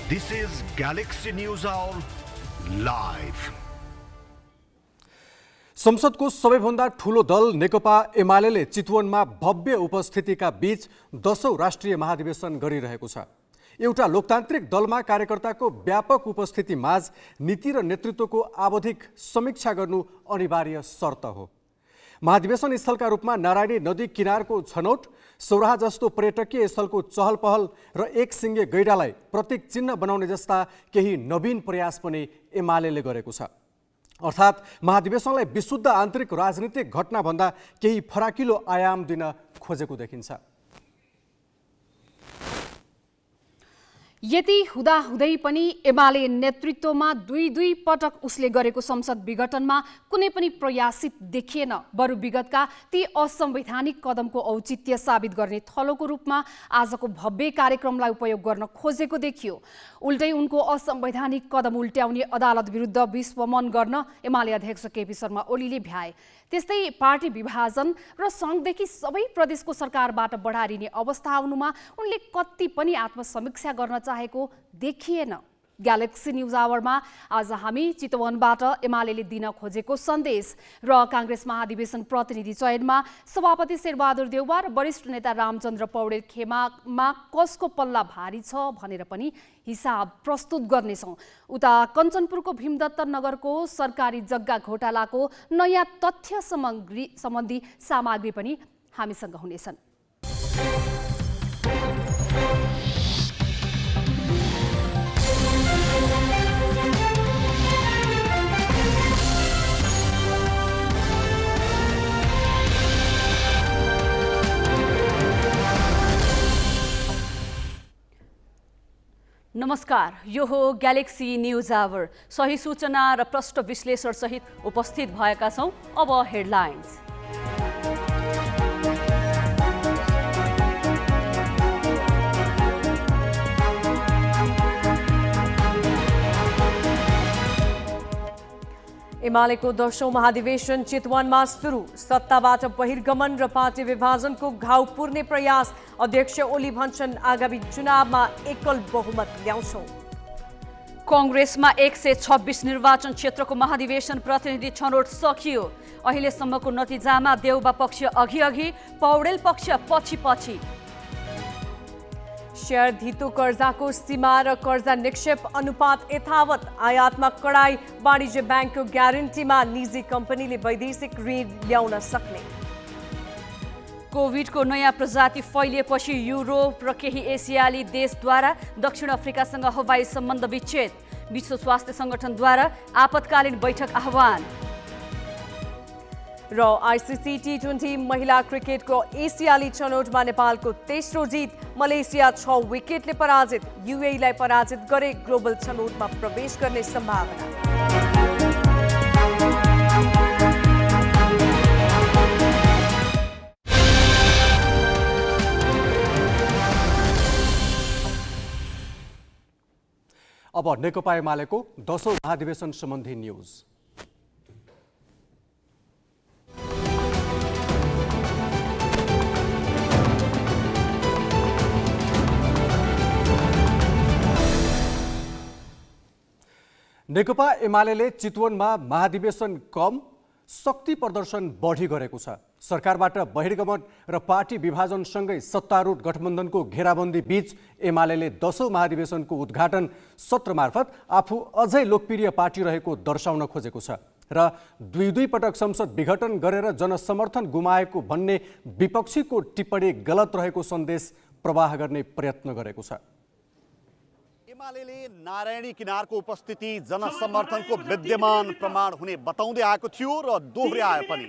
This is Galaxy News Hour live. संसदको सबैभन्दा ठूलो दल नेकपा एमालेले चितवनमा भव्य उपस्थितिका बीच 10औं राष्ट्रिय महाधिवेशन गरिरहेको छ। एउटा लोकतान्त्रिक दलमा कार्यकर्ताको व्यापक उपस्थिति माझ नीति र नेतृत्वको आवधिक समीक्षा गर्नु अनिवार्य शर्त हो। महाधिवेशन स्थलका रूपमा नारायणी नदी किनारको छनौट, सौराहा जस्तो पर्यटकीय स्थलको चहल पहल र एक सिङ्गे गैडालाई प्रतीक चिन्ह बनाउने जस्ता केही नवीन प्रयास पनि एमालेले गरेको छ। अर्थात् महाधिवेशनलाई विशुद्ध आन्तरिक राजनीतिक घटनाभन्दा केही फराकिलो आयाम दिन खोजेको देखिन्छ। यति हुँदाहुँदै पनि एमाले नेतृत्वमा दुई पटक उसले गरेको संसद विघटनमा कुनै पनि प्रयासित देखिएन। बरु विगतका ती असंवैधानिक कदमको औचित्य साबित गर्ने थलोको रूपमा आजको भव्य कार्यक्रमलाई उपयोग गर्न खोजेको देखियो। उल्टै उनको असंवैधानिक कदम उल्ट्याउने अदालत विरुद्ध विश्वमन गर्न एमाले अध्यक्ष केपी शर्मा ओलीले भ्याए। त्यस्तै पार्टी विभाजन र सङ्घदेखि सबै प्रदेशको सरकारबाट बढारिने अवस्था आउनुमा उनले कति पनि आत्मसमीक्षा गर्न चाहेको देखिएन। ग्यालेक्सी न्यूज आवरमा आज हामी चितवनबाट एमालेले दिन खोजेको सन्देश र कांग्रेस महाधिवेशन प्रतिनिधि चयनमा सभापति शेरबहादुर देउवा र वरिष्ठ नेता रामचन्द्र पौडेल खेमामा कसको पल्ला भारी छ भनेर पनि हिसाब प्रस्तुत गर्नेछौँ। उता कञ्चनपुरको भीमदत्त नगरको सरकारी जग्गा घोटालाको नयाँ तथ्य सम्बन्धी सामग्री पनि हामीसँग हुनेछन्। नमस्कार, यो हो ग्यालेक्सी न्यूज आवर। सही सूचना र प्रष्ट विश्लेषण सहित उपस्थित भएका छौं। अब हेडलाइन्स। एमालेको 10औं महाधिवेशन चितवनमा सुरु। सत्ताबाट बहिर्गमन र पार्टी विभाजनको घाउ पुर्ने प्रयास। अध्यक्ष ओली भन्छन् आगामी चुनावमा एकल बहुमत ल्याउँछौं। कांग्रेसमा 126 निर्वाचन क्षेत्रको महाधिवेशन प्रतिनिधि छनौट सकियो। अहिलेसम्मको नतिजामा देउबा पक्ष अघि, पौडेल पक्ष पछि। शेयर धितो कर्जाको सीमा र कर्जा निक्षेप अनुपात यथावत। आयातमा कडाई। वाणिज्य ब्याङ्कको ग्यारेन्टीमा निजी कम्पनीले वैदेशिक ऋण ल्याउन सक्ने। कोभिडको नयाँ प्रजाति फैलिएपछि युरोप र केही एसियाली देशद्वारा दक्षिण अफ्रिकासँग हवाई सम्बन्ध विच्छेद। विश्व स्वास्थ्य सङ्गठनद्वारा आपतकालीन बैठक आह्वान। र आइसिसी टी20 महिला क्रिकेटको एसियाली छनौटमा नेपालको तेस्रो जित। मलेसिया 6 विकेटले पराजित। युएईलाई पराजित गरे ग्लोबल छनौटमा प्रवेश गर्ने सम्भावना। अब नेकपा एमालेको 10औं महाधिवेशन सम्बन्धी न्यूज। नेकपा एमालेले चितवनमा महाधिवेशन कम, शक्ति प्रदर्शन बढी गरेको छ। सरकारबाट बहिर्गमन र पार्टी विभाजनसँगै सत्तारूढ गठबन्धनको घेराबन्दी बीच एमालेले 10औं महाधिवेशनको उद्घाटन सत्र मार्फत आफू अझै लोकप्रिय पार्टी रहेको दर्शाउन खोजेको छ र दुई पटक संसद विघटन गरेर जनसमर्थन गुमाएको भन्ने विपक्षीको टिप्पणी गलत रहेको सन्देश प्रवाह गर्ने प्रयत्न गरेको छ। एमालेले नारायणी किनारको उपस्थिति जनसमर्थनको विद्यमान प्रमाण हुने बताउँदै आएको थियो र दोहोर्याए पनि।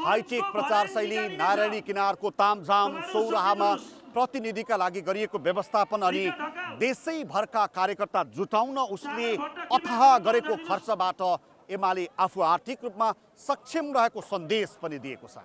हाइटेक प्रचार शैली, नारायणी किनारको तामझाम, सौराहामा प्रतिनिधिका लागि गरिएको व्यवस्थापन अनि देशैभरका कार्यकर्ता जुटाउन उसले अथाह गरेको खर्चबाट एमाले आफू आर्थिक रूपमा सक्षम रहेको सन्देश पनि दिएको छ।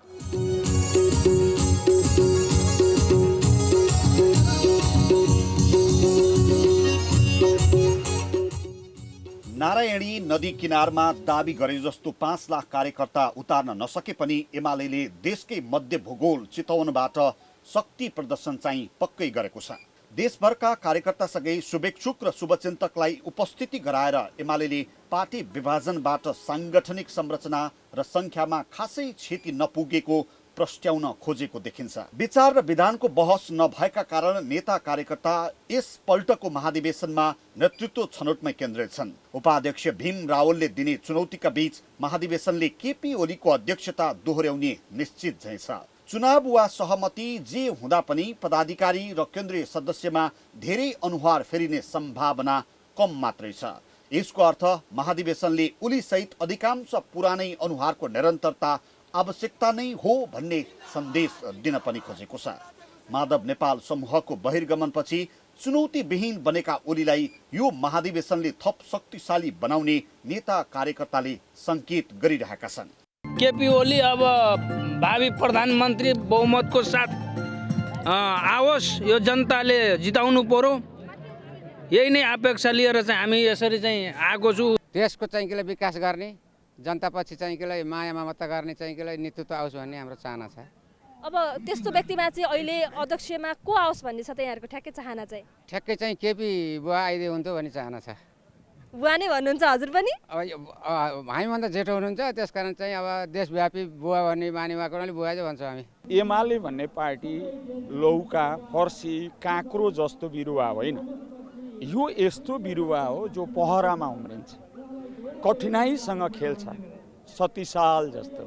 नारायणी नदी किनारमा दाबी गरे जस्तो 5 लाख कार्यकर्ता उतार्न नसके पनि एमालेले देशकै मध्य भूगोल चितवनबाट शक्ति प्रदर्शन चाहिँ पक्कै गरेको छ। देशभरका कार्यकर्तासँगै शुभेच्छुक र शुभचिन्तकलाई उपस्थिति गराएर एमाले पार्टी विभाजनबाट साङ्गठनिक संरचना र सङ्ख्यामा खासै क्षति नपुगेको प्रस्ट्याउन खोजेको देखिन्छ। विचार र विधानको बहस नभएका कारण नेता कार्यकर्ता यसपल्टको महाधिवेशनमा नेतृत्व छनौटमै केन्द्रित छन्। उपाध्यक्ष भीम रावलले दिने चुनौतीका बीच महाधिवेशनले केपी ओलीको अध्यक्षता दोहोर्याउने निश्चित झैं छ। चुनाव वा सहमति जे हुँदा पनि पदाधिकारी र केन्द्रीय सदस्यमा धेरै अनुहार फेरिने सम्भावना कम मात्रै छ। यसको अर्थ महाधिवेशनले ओली सहित अधिकांश पुरानै अनुहारको निरन्तरता आवश्यकता नै हो भन्ने सन्देश दिन पनि खोजेको छ। माधव नेपाल समूहको बहिर्गमनपछि चुनौतीविहीन बनेका ओलीलाई यो महाधिवेशनले थप शक्तिशाली बनाउने नेता कार्यकर्ताले सङ्केत गरिरहेका छन्। केपी ओली अब भावी प्रधानमन्त्री बहुमतको साथ आओस्, यो जनताले जिताउनु पर्यो, यही नै अपेक्षा लिएर चाहिँ हामी यसरी चाहिँ आएको छु। देशको चाहिँ केलाई विकास गर्ने, जनतापछि चाहिँ केलाई माया ममता गर्ने चाहिँ केलाई नेतृत्व आओस् भन्ने हाम्रो चाहना छ। अब त्यस्तो व्यक्तिमा चाहिँ अहिले अध्यक्षमा को आओस् भन्ने छ त यहाँहरूको ठ्याक्कै चाहना चाहिँ? ठ्याक्कै चाहिँ केपी बुवा आइदिए हुन्थ्यो भन्ने चाहना छ। बुवा नै भन्नुहुन्छ हजुर पनि? अब हामीभन्दा जेठो हुनुहुन्छ, त्यस कारण चाहिँ अब देशव्यापी बुवा भन्ने माने भएकोले बुवा चाहिँ भन्छौँ हामी। एमाले भन्ने पार्टी लौका, फर्सी, काँक्रो जस्तो बिरुवा होइन। यो यस्तो बिरुवा हो जो पहरामा उम्रिन्छ, कठिनाइसँग खेल्छ, सतीसाल जस्तो।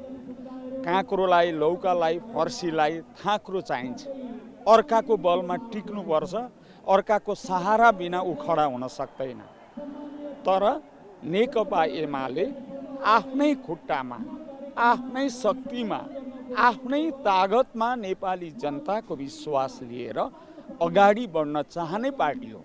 काँक्रोलाई, लौकालाई, फर्सीलाई थाक्रो चाहिन्छ, अर्काको बलमा टिक्नुपर्छ, अर्काको सहारा बिना ऊ खडा हुन सक्दैन। तर नेकपा एमाले आफ्नै खुट्टामा, आफ्नै शक्तिमा, आफ्नै तागतमा नेपाली जनताको विश्वास लिएर अगाडि बढ्न चाहने पार्टी हो।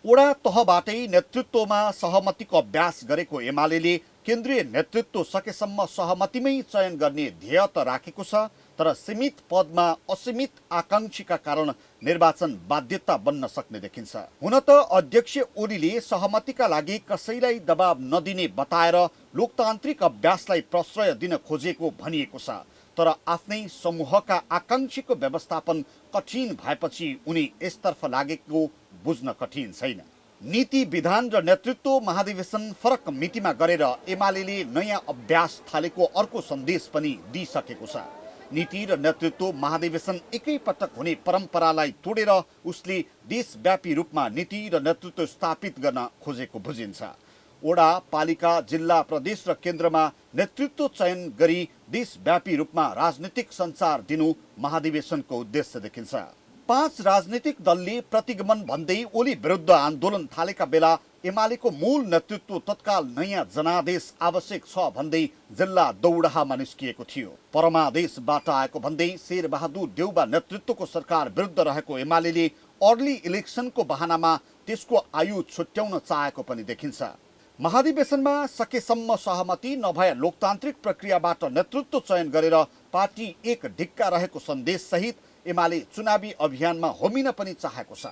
वडा तहबाटै नेतृत्वमा सहमतिको अभ्यास गरेको एमाले केन्द्रीय नेतृत्व सकेसम्म सहमतिमै चयन गर्ने ध्येय त राखेको छ, तर सीमित पदमा असीमित आकांक्षीका कारण निर्वाचन बाध्यता बन्न सक्ने देखिन्छ। हुन त अध्यक्ष ओलीले सहमतिका लागि कसैलाई दबाब नदिने बताएर लोकतान्त्रिक अभ्यासलाई प्रश्रय दिन खोजेको भनिएको छ, तर आफ्नै समूहका आकांक्षीको व्यवस्थापन कठिन भएपछि उनी यसतर्फ लागेको बुझ्न कठिन छैन। नीति, विधान र नेतृत्व महाधिवेशन फरक मितिमा गरेर एमाले नयाँ अभ्यास थालेको अर्को सन्देश पनि दिइसकेको छ। नीति र नेतृत्व महाधिवेशन एकैपटक हुने परम्परालाई तोडेर उसले देशव्यापी रूपमा नीति र नेतृत्व स्थापित गर्न खोजेको बुझिन्छ। वडा, पालिका, जिल्ला, प्रदेश र केन्द्रमा नेतृत्व चयन गरी देशव्यापी रूपमा राजनीतिक सञ्चार दिनु महाधिवेशनको उद्देश्य देखिन्छ। 5 राजनीतिक दलले प्रतिगमन भन्दै ओली विरुद्ध आन्दोलन थालेका बेला एमालेको मूल नेतृत्व तत्काल नयाँ जनादेश आवश्यक छ भन्दै जिल्ला दौडाहामा निस्किएको थियो। परमादेशबाट आएको भन्दै शेरबहादुर देउबा नेतृत्वको सरकार विरुद्ध रहेको एमाले अर्ली इलेक्सनको बहानामा त्यसको आयु छुट्याउन चाहेको पनि देखिन्छ। महाधिवेशनमा सकेसम्म सहमति नभए लोकतान्त्रिक प्रक्रियाबाट नेतृत्व चयन गरेर पार्टी एक ढिक्का रहेको सन्देश सहित एमाले चुनावी अभियानमा होमिन पनि चाहेको छ।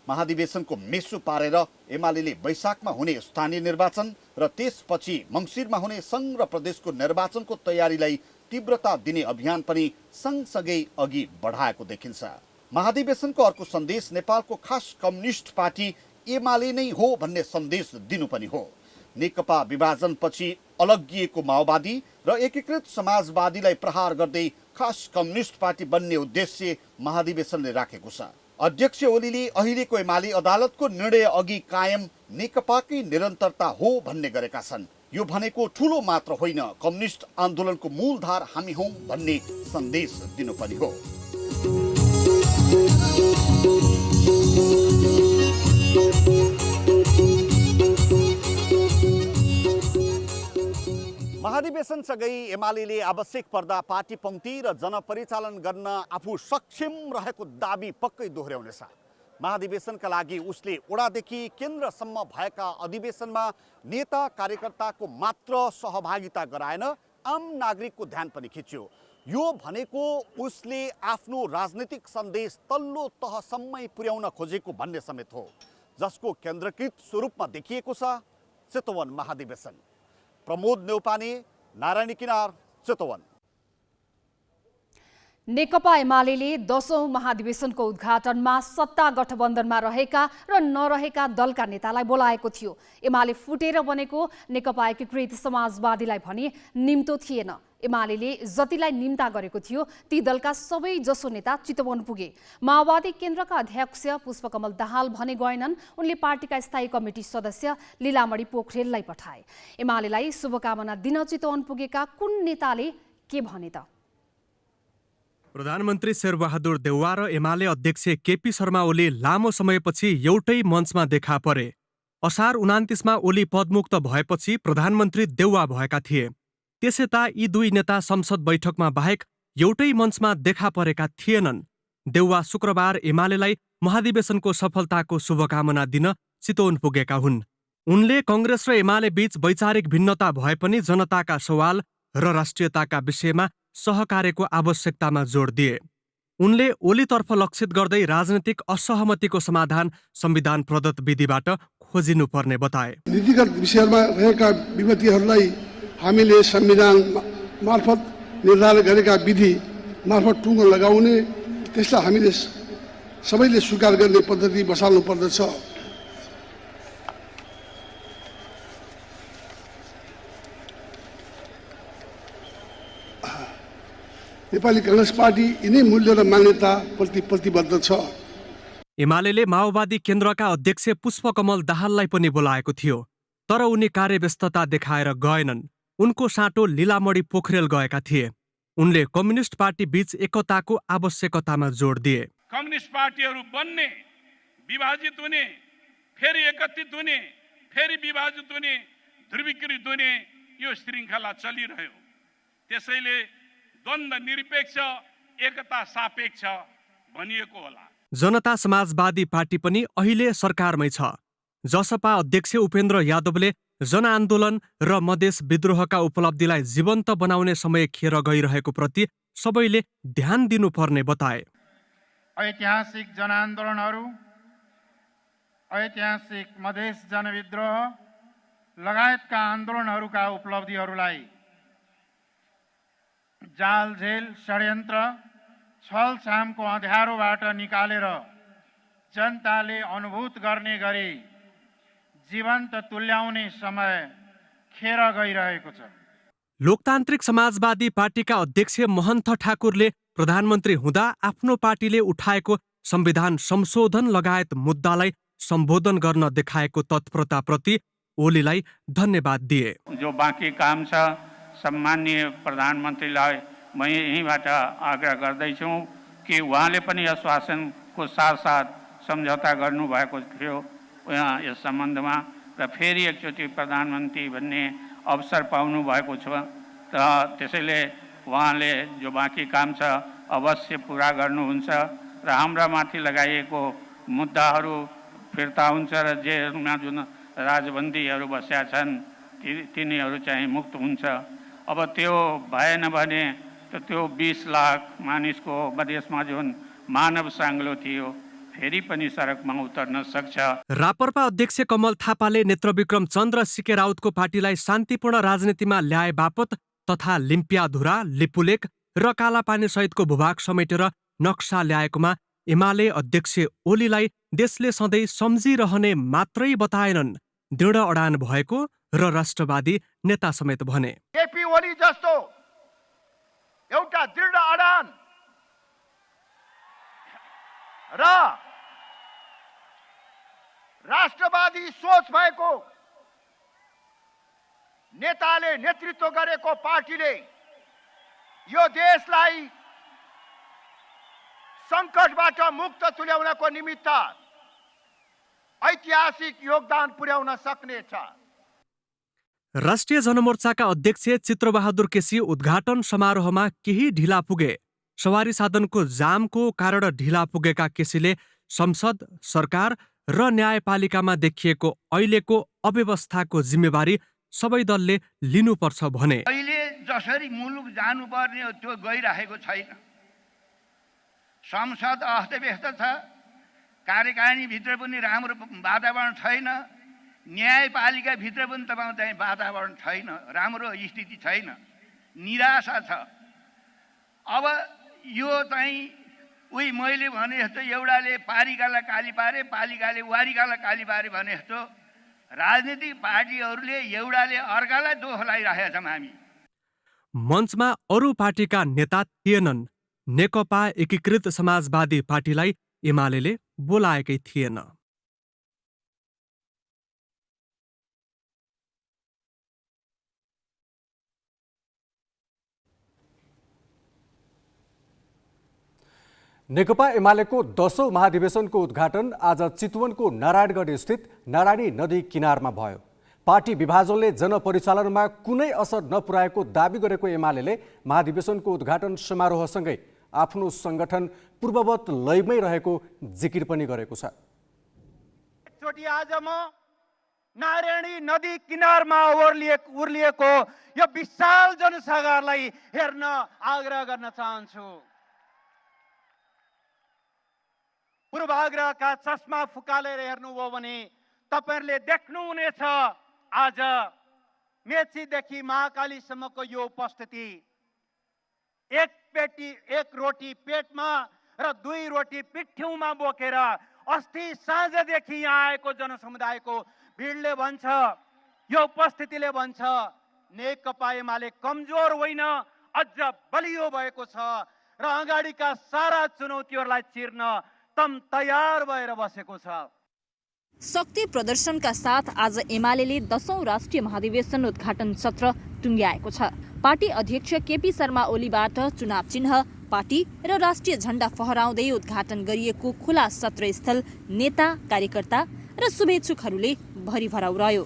महाधिवेशनको मेसो पारेर एमाले वैशाखमा हुने स्थानीय निर्वाचन र त्यसपछि मङ्सिरमा हुने सङ्घ र प्रदेशको निर्वाचनको तयारीलाई तीव्रता दिने अभियान पनि सँगसँगै अघि बढाएको देखिन्छ। महाधिवेशनको अर्को सन्देश नेपालको खास कम्युनिस्ट पार्टी एमाले नै हो भन्ने सन्देश दिनु पनि हो। नेकपा विभाजनपछि अलग्गिएको माओवादी र एकीकृत समाजवादीलाई प्रहार गर्दै खास कम्युनिस्ट पार्टी बन्ने उद्देश्य महाधिवेशनले राखेको छ। अध्यक्ष ओलीले अहिलेको एमाले अदालतको निर्णय अघि कायम नेकपाकै निरन्तरता हो भन्ने गरेका छन्। यो भनेको ठुलो मात्र होइन, कम्युनिस्ट आन्दोलनको मूलधार हामी हौं भन्ने सन्देश दिनु पनि हो। महाधिवेशनसँगै एमाले आवश्यक पर्दा पार्टी पंक्ति र जनपरिचालन गर्न आफू सक्षम रहेको दाबी पक्कै दोहोर्याउनेछ। महाधिवेशनका लागि उसले वडादेखि केन्द्रसम्म भएका अधिवेशनमा नेता कार्यकर्ताको मात्र सहभागिता गराएन, आम नागरिकको ध्यान पनि खिच्यो। यो भनेको उसले आफ्नो राजनीतिक सन्देश तल्लो तहसम्मै पुर्याउन खोजेको भन्ने समेत हो, जसको केन्द्रीकृत स्वरूपमा देखिएको छ चितवन महाधिवेशन। प्रमोद नेउपाने, नारायणी किनार, चितवन। नेकपा एमाले 10औं महाधिवेशनको उद्घाटनमा सत्ता गठबन्धनमा रहेका र नरहेका दलका नेतालाई बोलाएको थियो। एमाले फुटेर बनेको नेकपा एकीकृत समाजवादीलाई भने निम्तो थिएन। एमाले जतिलाई निम्ता गरेको थियो ती दलका सबै जसो नेता चितवन पुगे। माओवादी केन्द्रका अध्यक्ष पुष्पकमल दाहाल भने गएनन्। उनले पार्टीका स्थायी कमिटी सदस्य लीलामणि पोखरेललाई पठाए। एमालेलाई शुभकामना दिन चितवन पुगेका कुन नेताले के भने त? प्रधानमन्त्री शेरबहादुर देउवा र एमाले अध्यक्ष केपी शर्मा ओली लामो समयपछि एउटै मञ्चमा देखा परे। असार 29मा ओली पदमुक्त भएपछि प्रधानमन्त्री देउवा भएका थिए। त्यसै त यी दुई नेता संसद बैठकमा बाहेक एउटै मञ्चमा देखा परेका थिएनन्। देउवा शुक्रबार एमालेलाई महाधिवेशनको सफलताको शुभकामना दिन चितवन पुगेका हुन्। उनले कङ्ग्रेस र एमाले बीच वैचारिक भिन्नता भए पनि जनताका सवाल र राष्ट्रियताका विषयमा सहकार्यको आवश्यकतामा जोड दिए। उनले ओलीतर्फ लक्षित गर्दै राजनीतिक असहमतिको समाधान संविधान प्रदत्त विधिबाट खोजिनुपर्ने बताए। नीतिगत विषयमा रहेका विमतिहरूलाई हामीले संविधान मार्फत निर्धारण गरेका विधि मार्फत टुङ्गो लगाउने, त्यसलाई हामीले सबैले स्वीकार गर्ने पद्धति बसाल्नु पर्दछ। नेपाली कांग्रेस पार्टी यिनै मूल्य र मान्यताप्रति प्रतिबद्ध छ। एमाले माओवादी केन्द्रका अध्यक्ष पुष्पकमल दाहाललाई पनि बोलाएको थियो, तर उनी कार्यव्यस्तता देखाएर गएनन्। उनको साटो लीलामणि पोखरेल गएका थिए। उनले कम्युनिस्ट पार्टी बीच एकताको आवश्यकतामा जोड दिए। कम्युनिस्ट पार्टीहरू बन्ने, विभाजित हुने, फेरि एकत्रित हुने, फेरि विभाजित हुने, ध्रुवीकृत हुने यो श्रृङ्खला चलिरह्यो। त्यसैले द्वन्द्व निरपेक्ष, एकता सापेक्ष भनिएको होला। जनता समाजवादी पार्टी पनि अहिले सरकारमै छ। जसपा अध्यक्ष उपेन्द्र यादवले जनआन्दोलन र मधेस विद्रोहका उपलब्धिलाई जीवन्त बनाउने समय खेर गइरहेको प्रति सबैले ध्यान दिनुपर्ने बताए। ऐतिहासिक जनआन्दोलनहरू, ऐतिहासिक मधेस जनविद्रोह लगायतका आन्दोलनहरूका उपलब्धिहरूलाई जालझेल, षड्यन्त्र, छलछामको अँध्यारोबाट निकालेर जनताले अनुभूत गर्ने गरी जीवन्त तुल्याउने समय खेर गइरहेको छ। लोकतान्त्रिक समाजवादी पार्टीका अध्यक्ष महन्त ठाकुरले प्रधानमन्त्री हुँदा आफ्नो पार्टीले उठाएको संविधान संशोधन लगायत मुद्दालाई सम्बोधन गर्न देखाएको तत्परताप्रति ओलीलाई धन्यवाद दिए। जो बाँकी काम छ, सम्माननीय प्रधानमन्त्रीलाई म यहीँबाट आग्रह गर्दैछु कि उहाँले पनि आश्वासनको साथसाथ सम्झौता गर्नुभएको थियो यस सम्बन्धमा, र फेरि एकचोटि प्रधानमन्त्री भन्ने अवसर पाउनु भएको छ। र त्यसैले उहाँले जो बाँकी काम छ अवश्य पुरा गर्नुहुन्छ र हाम्रा माथि लगाइएको मुद्दाहरू फिर्ता हुन्छ र जेलमा जुन राजबन्दीहरू बसेका छन् तिनीहरू चाहिँ मुक्त हुन्छ। अब त्यो भएन भने त्यो 20 लाख मानिसको मधेसमा जुन मानव साङ्लो थियो फेरि पनि सडकमा उतर्न सक्छ। रापरपा अध्यक्ष कमल थापाले नेत्रविक्रम चन्द्र सिके राउतको पार्टीलाई शान्तिपूर्ण राजनीतिमा ल्याए बापत तथा लिम्पियाधुरा, लिपुलेक र कालापानी सहितको भूभाग समेटेर नक्सा ल्याएकोमा एमाले अध्यक्ष ओलीलाई देशले सधैँ सम्झिरहने मात्रै बताएनन्, दृढ अडान भएको र राष्ट्रवादी नेता समेत भने। केपी ओली जस्तो एउटा दृढ अडान र राष्ट्रवादी सोच भएको नेताले नेतृत्व गरेको पार्टीले यो देशलाई सङ्कटबाट मुक्त तुल्याउनको निमित्त ऐतिहासिक योगदान पुर्याउन सक्नेछ। राष्ट्रिय जनमोर्चाका अध्यक्ष चित्रबहादुर केसी उद्घाटन समारोहमा केही ढिला पुगे। सवारी साधनको जामको कारण ढिला पुगेका केसीले संसद, सरकार र न्यायपालिकामा देखिएको अहिलेको अव्यवस्थाको जिम्मेवारी सबै दलले लिनुपर्छ भने। अहिले जसरी मुलुक जानुपर्ने त्यो गइरहेको छैन। संसद अस्तव्यस्त छ, कार्यकारिणी भित्र पनि राम्रो वातावरण छैन, न्यायपालिका भित्र पनि तपाईँ चाहिँ वातावरण छैन, राम्रो स्थिति छैन, निराशा छ। अब यो चाहिँ उही मैले भने जस्तो एउटाले पारिकालाई काली पारे, पालिकाले वारिकालाई काली पारे भने जस्तो राजनीतिक पार्टीहरूले एउटाले अर्कालाई दोष लगाइरहेका छौँ हामी। मञ्चमा अरू पार्टीका नेता थिएनन्। नेकपा एकीकृत समाजवादी पार्टीलाई एमाले बोलाएकै थिएन। नेकपा एमालेको 10औं महाधिवेशनको उद्घाटन आज चितवनको नारायणगढ स्थित नारायणी नदी किनारमा भयो। पार्टी विभाजनले जनपरिचालनमा कुनै असर नपुर्याएको दाबी गरेको एमाले महाधिवेशनको उद्घाटन समारोहसँगै आफ्नो संगठन पूर्ववत लयमै रहेको जिकिर पनि गरेको छ। एकचोटि आज म नारायणी नदी किनारमा उर्लिएको यो विशाल जनसागरलाई हेर्न आग्रह गर्न चाहन्छु। पूर्वाग्रहका चस्मा फुकालेर हेर्नुभयो भने तपाईहरुले देख्नुहुनेछ आज मेचीदेखि महाकालीसम्मको यो उपस्थिति। एक रोटी पेटमा र 2 रोटी पिठ्यौमा बोकेर अस्ति साँझदेखि यहाँ आएको जनसमुदायको भिडले भन्छ, यो उपस्थितिले भन्छ नेकपा एमाले कमजोर होइन, अझ बलियो भएको छ र अगाडिका सारा चुनौतीहरूलाई चिर्न तम तयार भएर बसेको छ। शक्ति प्रदर्शनका साथ आज एमाले 10औं राष्ट्रिय महाधिवेशन उद्घाटन सत्र टुङ्ग्याएको छ। पार्टी अध्यक्ष केपी शर्मा ओलीबाट चुनाव चिन्ह, पार्टी र राष्ट्रिय झण्डा फहराउँदै उद्घाटन गरिएको खुला सत्र स्थल नेता, कार्यकर्ता र शुभेच्छुकहरूले भरिभराउ रह्यो।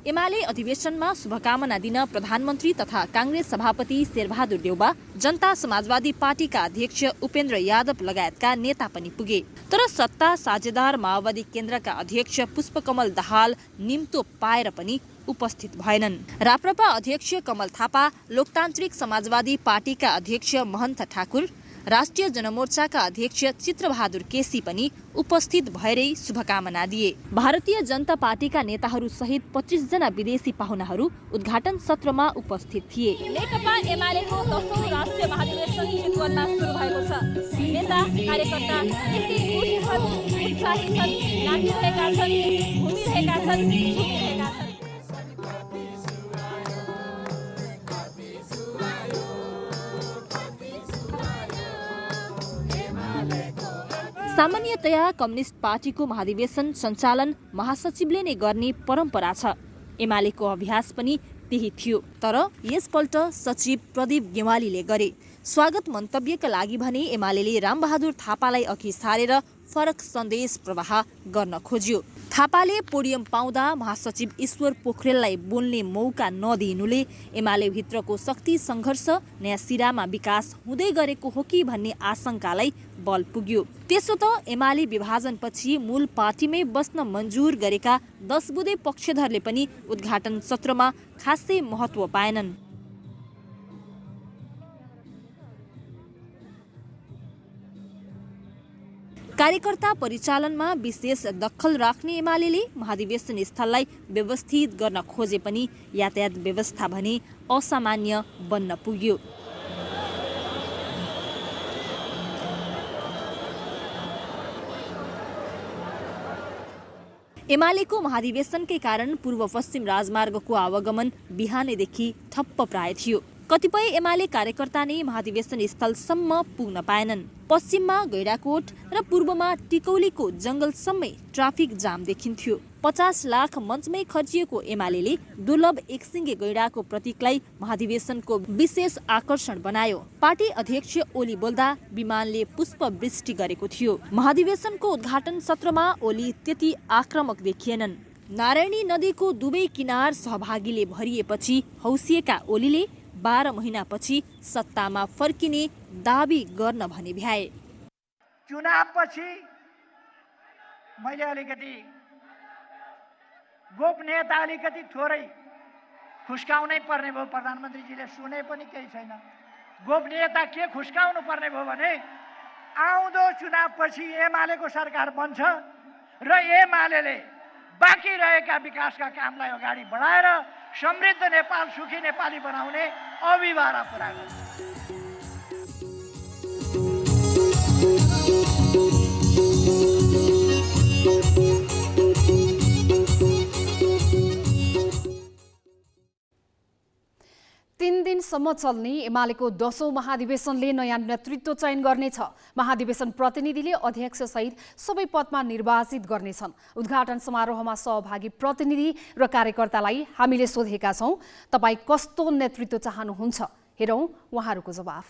एमाले अधिवेशनमा शुभकामना दिन प्रधानमन्त्री तथा कांग्रेस सभापति शेरबहादुर देउबा, जनता समाजवादी पार्टीका अध्यक्ष उपेन्द्र यादव लगायतका नेता पनि पुगे। तर सत्ता साझेदार माओवादी केन्द्रका अध्यक्ष पुष्पकमल दाहाल निम्तो पाएर पनि उपस्थित भएनन्। राप्रपा अध्यक्ष कमल थापा, लोकतान्त्रिक समाजवादी पार्टीका अध्यक्ष महन्त ठाकुर, राष्ट्रिय जनमोर्चाका अध्यक्ष चित्रबहादुर केसी पनि उपस्थित भएरै शुभकामना दिए। भारतीय जनता पार्टीका नेताहरू सहित 25 जना विदेशी पाहुनाहरू उद्घाटन सत्रमा उपस्थित थिए। नेकपा एमालेको 10औं राष्ट्रिय महाधिवेशन चितवनमा सुरु भएको छ। नेता, कार्यकर्ता एकै उत्साही छन्, नाचिरहेका छन्, घुमिरहेका छन्, झुमिरहेका छन्। सामान्यतया कम्युनिस्ट पार्टीको महाधिवेशन सञ्चालन महासचिवले नै गर्ने परम्परा छ। एमालेको अभ्यास पनि त्यही थियो। तर यसपल्ट सचिव प्रदीप गेवालीले गरे। स्वागत मन्तव्यका लागि भने एमाले रामबहादुर थापालाई अघि सारेर फरक सन्देश प्रवाह गर्न खोज्यो। थापाले पोडियम पाउँदा महासचिव ईश्वर पोखरेललाई बोल्ने मौका नदिनुले एमाले भित्रको शक्ति सङ्घर्ष नयाँ सिरामा विकास हुँदै गरेको हो कि भन्ने आशंकालाई बल पुग्यो। त्यसो त एमाले विभाजनपछि मूल पार्टीमै बस्न मन्जुर गरेका 10 बुँदे पक्षधरले पनि उद्घाटन सत्रमा खासै महत्त्व पाएनन्। कार्यकर्ता परिचालनमा विशेष दखल राख्ने एमाले महाधिवेशन स्थललाई व्यवस्थित गर्न खोजे पनि यातायात व्यवस्था भने असामान्य बन्न पुग्यो। एमालेको महाधिवेशनकै कारण पूर्व पश्चिम राजमार्गको आवागमन बिहानैदेखि ठप्प प्राय थियो। कतिपय एमाले कार्यकर्ता नै महाधिवेशन स्थलसम्म पुग्न पाएनन्। पश्चिममा गैडाकोट र पूर्वमा टिकौलीको जंगलसम्मै ट्राफिक जाम देखिन्थ्यो। 50 लाख मञ्चमै खर्चिएको एमाले दुर्लभ एकसिङ्गे गैडाको प्रतीकलाई महाधिवेशनको विशेष आकर्षण बनायो। पार्टी अध्यक्ष ओली बोल्दा विमानले पुष्प वृष्टि गरेको थियो। महाधिवेशनको उद्घाटन सत्रमा ओली त्यति आक्रामक देखिएनन्। नारायणी नदीको दुवै किनार सहभागीले भरिएपछि हौसिएका ओलीले 12 महिनापछि सत्तामा फर्किने दाबी गर्न भने भ्याए। चुनावपछि मैले अलिकति गोपनीयता अलिकति थोरै खुस्काउनै पर्ने भयो। प्रधानमन्त्रीजीले सुने पनि केही छैन। गोपनीयता के खुस्काउनु पर्ने भयो भने आउँदो चुनावपछि एमालेको सरकार बन्छ र एमालेले बाँकी रहेका विकासका कामलाई अगाडि बढाएर समृद्ध नेपाल, सुखी नेपाली बनाउने अभिवारा पुरा गर्छ। तीन दिनसम्म चल्ने एमालेको 10औं महाधिवेशनले नयाँ नेतृत्व चयन गर्नेछ। महाधिवेशन प्रतिनिधिले अध्यक्षसहित सबै पदमा निर्वाचित गर्नेछन्। उद्घाटन समारोहमा सहभागी प्रतिनिधि र कार्यकर्तालाई हामीले सोधेका छौं, तपाईँ कस्तो नेतृत्व चाहनुहुन्छ? हेरौं उहाँहरूको जवाफ।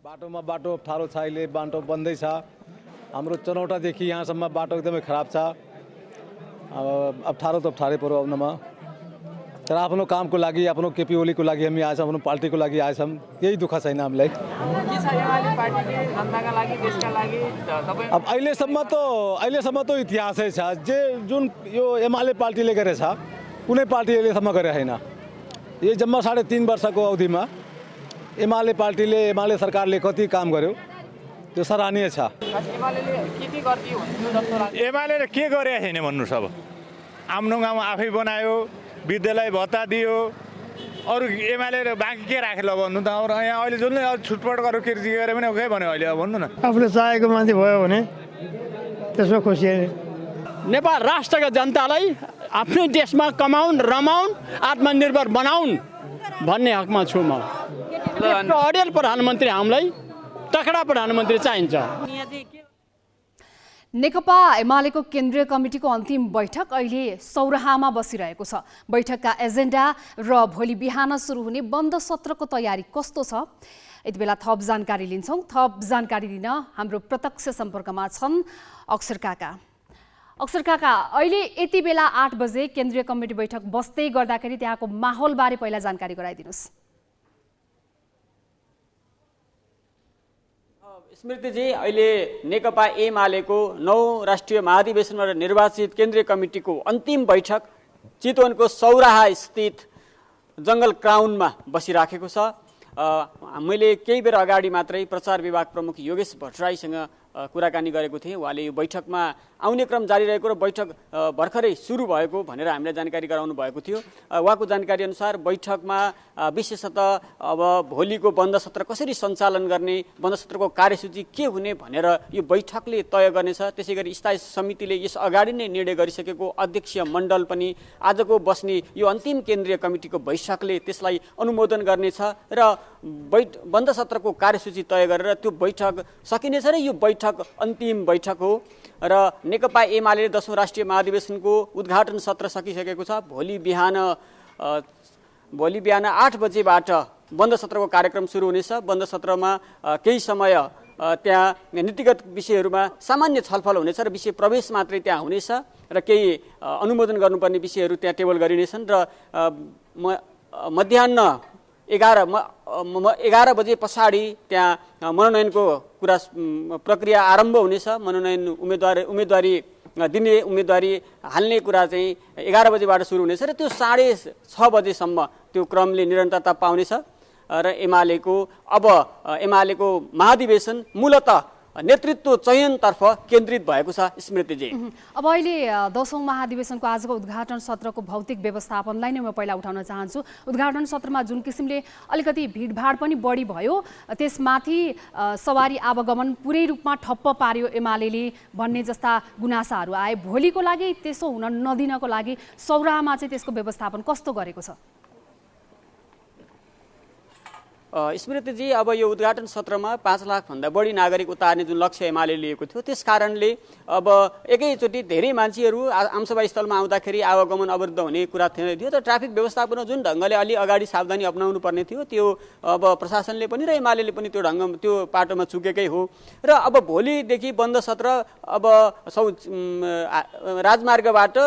बाटोमा बाटो अप्ठ्यारो छ, अहिले बाटो बन्दै छ। हाम्रो चनौटादेखि यहाँसम्म बाटो एकदमै खराब छ। अप्ठ्यारो त अप्ठ्यारै पर्यो आउनमा, तर आफ्नो कामको लागि, आफ्नो केपी ओलीको लागि हामी आएछौँ, आफ्नो पार्टीको लागि आएछौँ। केही दुःख छैन हामीलाई। अब अहिलेसम्म त इतिहासै छ, जे जुन यो एमाले पार्टीले गरेछ कुनै पार्टी अहिलेसम्म गरे छैन। यो जम्मा 3.5 वर्षको अवधिमा एमाले सरकारले कति काम गर्यो, त्यो सराहनीय छ। एमाले के गरे छैन भन्नुहोस्। अब आफ्नो गाउँ आफै बनायो, विद्यालय भत्ता दियो, अरू एमाले बाँकी के राखेर भन्नु त। यहाँ अहिले जसले छुटपट गरेर के गरे पनि के भन्यो अहिले भन्नु न। आफूले चाहेको मान्छे भयो भने त्यसमा खुसी। नेपाल राष्ट्रका जनतालाई आफ्नै देशमा कमाउन्, रमाउन्, आत्मनिर्भर बनाउन् भन्ने हकमा छु म। अडेल प्रधानमन्त्री हामीलाई तकडा प्रधानमन्त्री चाहिन्छ। नेकपा एमालेको केन्द्रीय कमिटीको अन्तिम बैठक अहिले सौराहामा बसिरहेको छ। बैठकका एजेन्डा र भोलि बिहान सुरु हुने बन्द सत्रको तयारी कस्तो छ? यति बेला थप जानकारी लिन्छौँ। थप जानकारी दिन हाम्रो प्रत्यक्ष सम्पर्कमा छन् अक्षर काका। अक्षर काका, अहिले यति बेला 8 बजे केन्द्रीय कमिटी बैठक बस्दै गर्दाखेरि त्यहाँको माहौलबारे पहिला जानकारी गराइदिनुहोस्। स्मृतिजी, अहिले नेकपा एमालेको 9 राष्ट्रिय महाधिवेशनमा निर्वाचित केन्द्रीय कमिटीको अन्तिम बैठक चितवनको सौराहा स्थित जङ्गल क्राउनमा बसिराखेको छ। मैले केही बेर अगाडि मात्रै प्रचार विभाग प्रमुख योगेश भट्टराईसँग कुराकानी गरेको थिएँ। उहाँले यो बैठकमा आउने क्रम जारी रहेको र बैठक भर्खरै सुरु भएको भनेर हामीलाई जानकारी गराउनु भएको थियो। उहाँको जानकारी अनुसार बैठकमा विशेषतः अब भोलिको बन्द सत्र कसरी सञ्चालन गर्ने, बन्द सत्रको कार्यसूची के हुने भनेर यो बैठकले तय गर्नेछ। त्यसै गरी स्थायी समितिले यस अगाडि नै निर्णय गरिसकेको अध्यक्षीय मण्डल पनि आजको बस्ने यो अन्तिम केन्द्रीय कमिटीको बैठकले त्यसलाई अनुमोदन गर्नेछ र बन्द सत्रको कार्यसूची तय गरेर त्यो बैठक सकिनेछ र यो बैठक अन्तिम बैठक हो। र नेकपा एमाले 10औं राष्ट्रिय महाधिवेशनको उद्घाटन सत्र सकिसकेको छ। भोलि बिहान 8 बजेबाट बन्द सत्रको कार्यक्रम सुरु हुनेछ। बन्द सत्रमा केही समय त्यहाँ नीतिगत विषयहरूमा सामान्य छलफल हुनेछ र विषय प्रवेश मात्रै त्यहाँ हुनेछ र केही अनुमोदन गर्नुपर्ने विषयहरू त्यहाँ टेबल गरिनेछन् र मध्याह 11 बजे पछाडि त्यहाँ मनोनयनको प्रक्रिया आरम्भ हुनेछ। मनोनयन उम्मेदवारी दिने, उम्मेदवारी हाल्ने कुरा चाहिँ 11 बजेबाट सुरु हुनेछ र त्यो 6:30 बजेसम्म त्यो क्रमले निरन्तरता पाउनेछ। र एमालेको महाधिवेशन मूलतः नेतृत्व चयनतर्फ केन्द्रित भएको छ। स्मृतिजी, अब अहिले 10औं महाधिवेशनको आजको उद्घाटन सत्रको भौतिक व्यवस्थापनलाई नै म पहिला उठाउन चाहन्छु। उद्घाटन सत्रमा जुन किसिमले अलिकति भिडभाड पनि बढी भयो, त्यसमाथि सवारी आवागमन पुरै रूपमा ठप्प पार्यो एमालेले भन्ने जस्ता गुनासाहरू आए। भोलिको लागि त्यसो हुन नदिनको लागि सौराहामा चाहिँ त्यसको व्यवस्थापन कस्तो गरेको छ? स्मृतिजी, अब यो उद्घाटन सत्रमा 5 लाखभन्दा बढी नागरिक उतार्ने जुन लक्ष्य एमाले लिएको थियो, त्यस कारणले अब एकैचोटि धेरै मान्छेहरू आमसभा स्थलमा आउँदाखेरि आवागमन अवरुद्ध हुने कुरा थियो। तर ट्राफिक व्यवस्थापन जुन ढङ्गले अलि अगाडि सावधानी अपनाउनु पर्ने थियो, त्यो अब प्रशासनले पनि र एमाले पनि त्यो पाटोमा चुकेकै हो। र अब भोलिदेखि बन्द सत्र अब राजमार्गबाट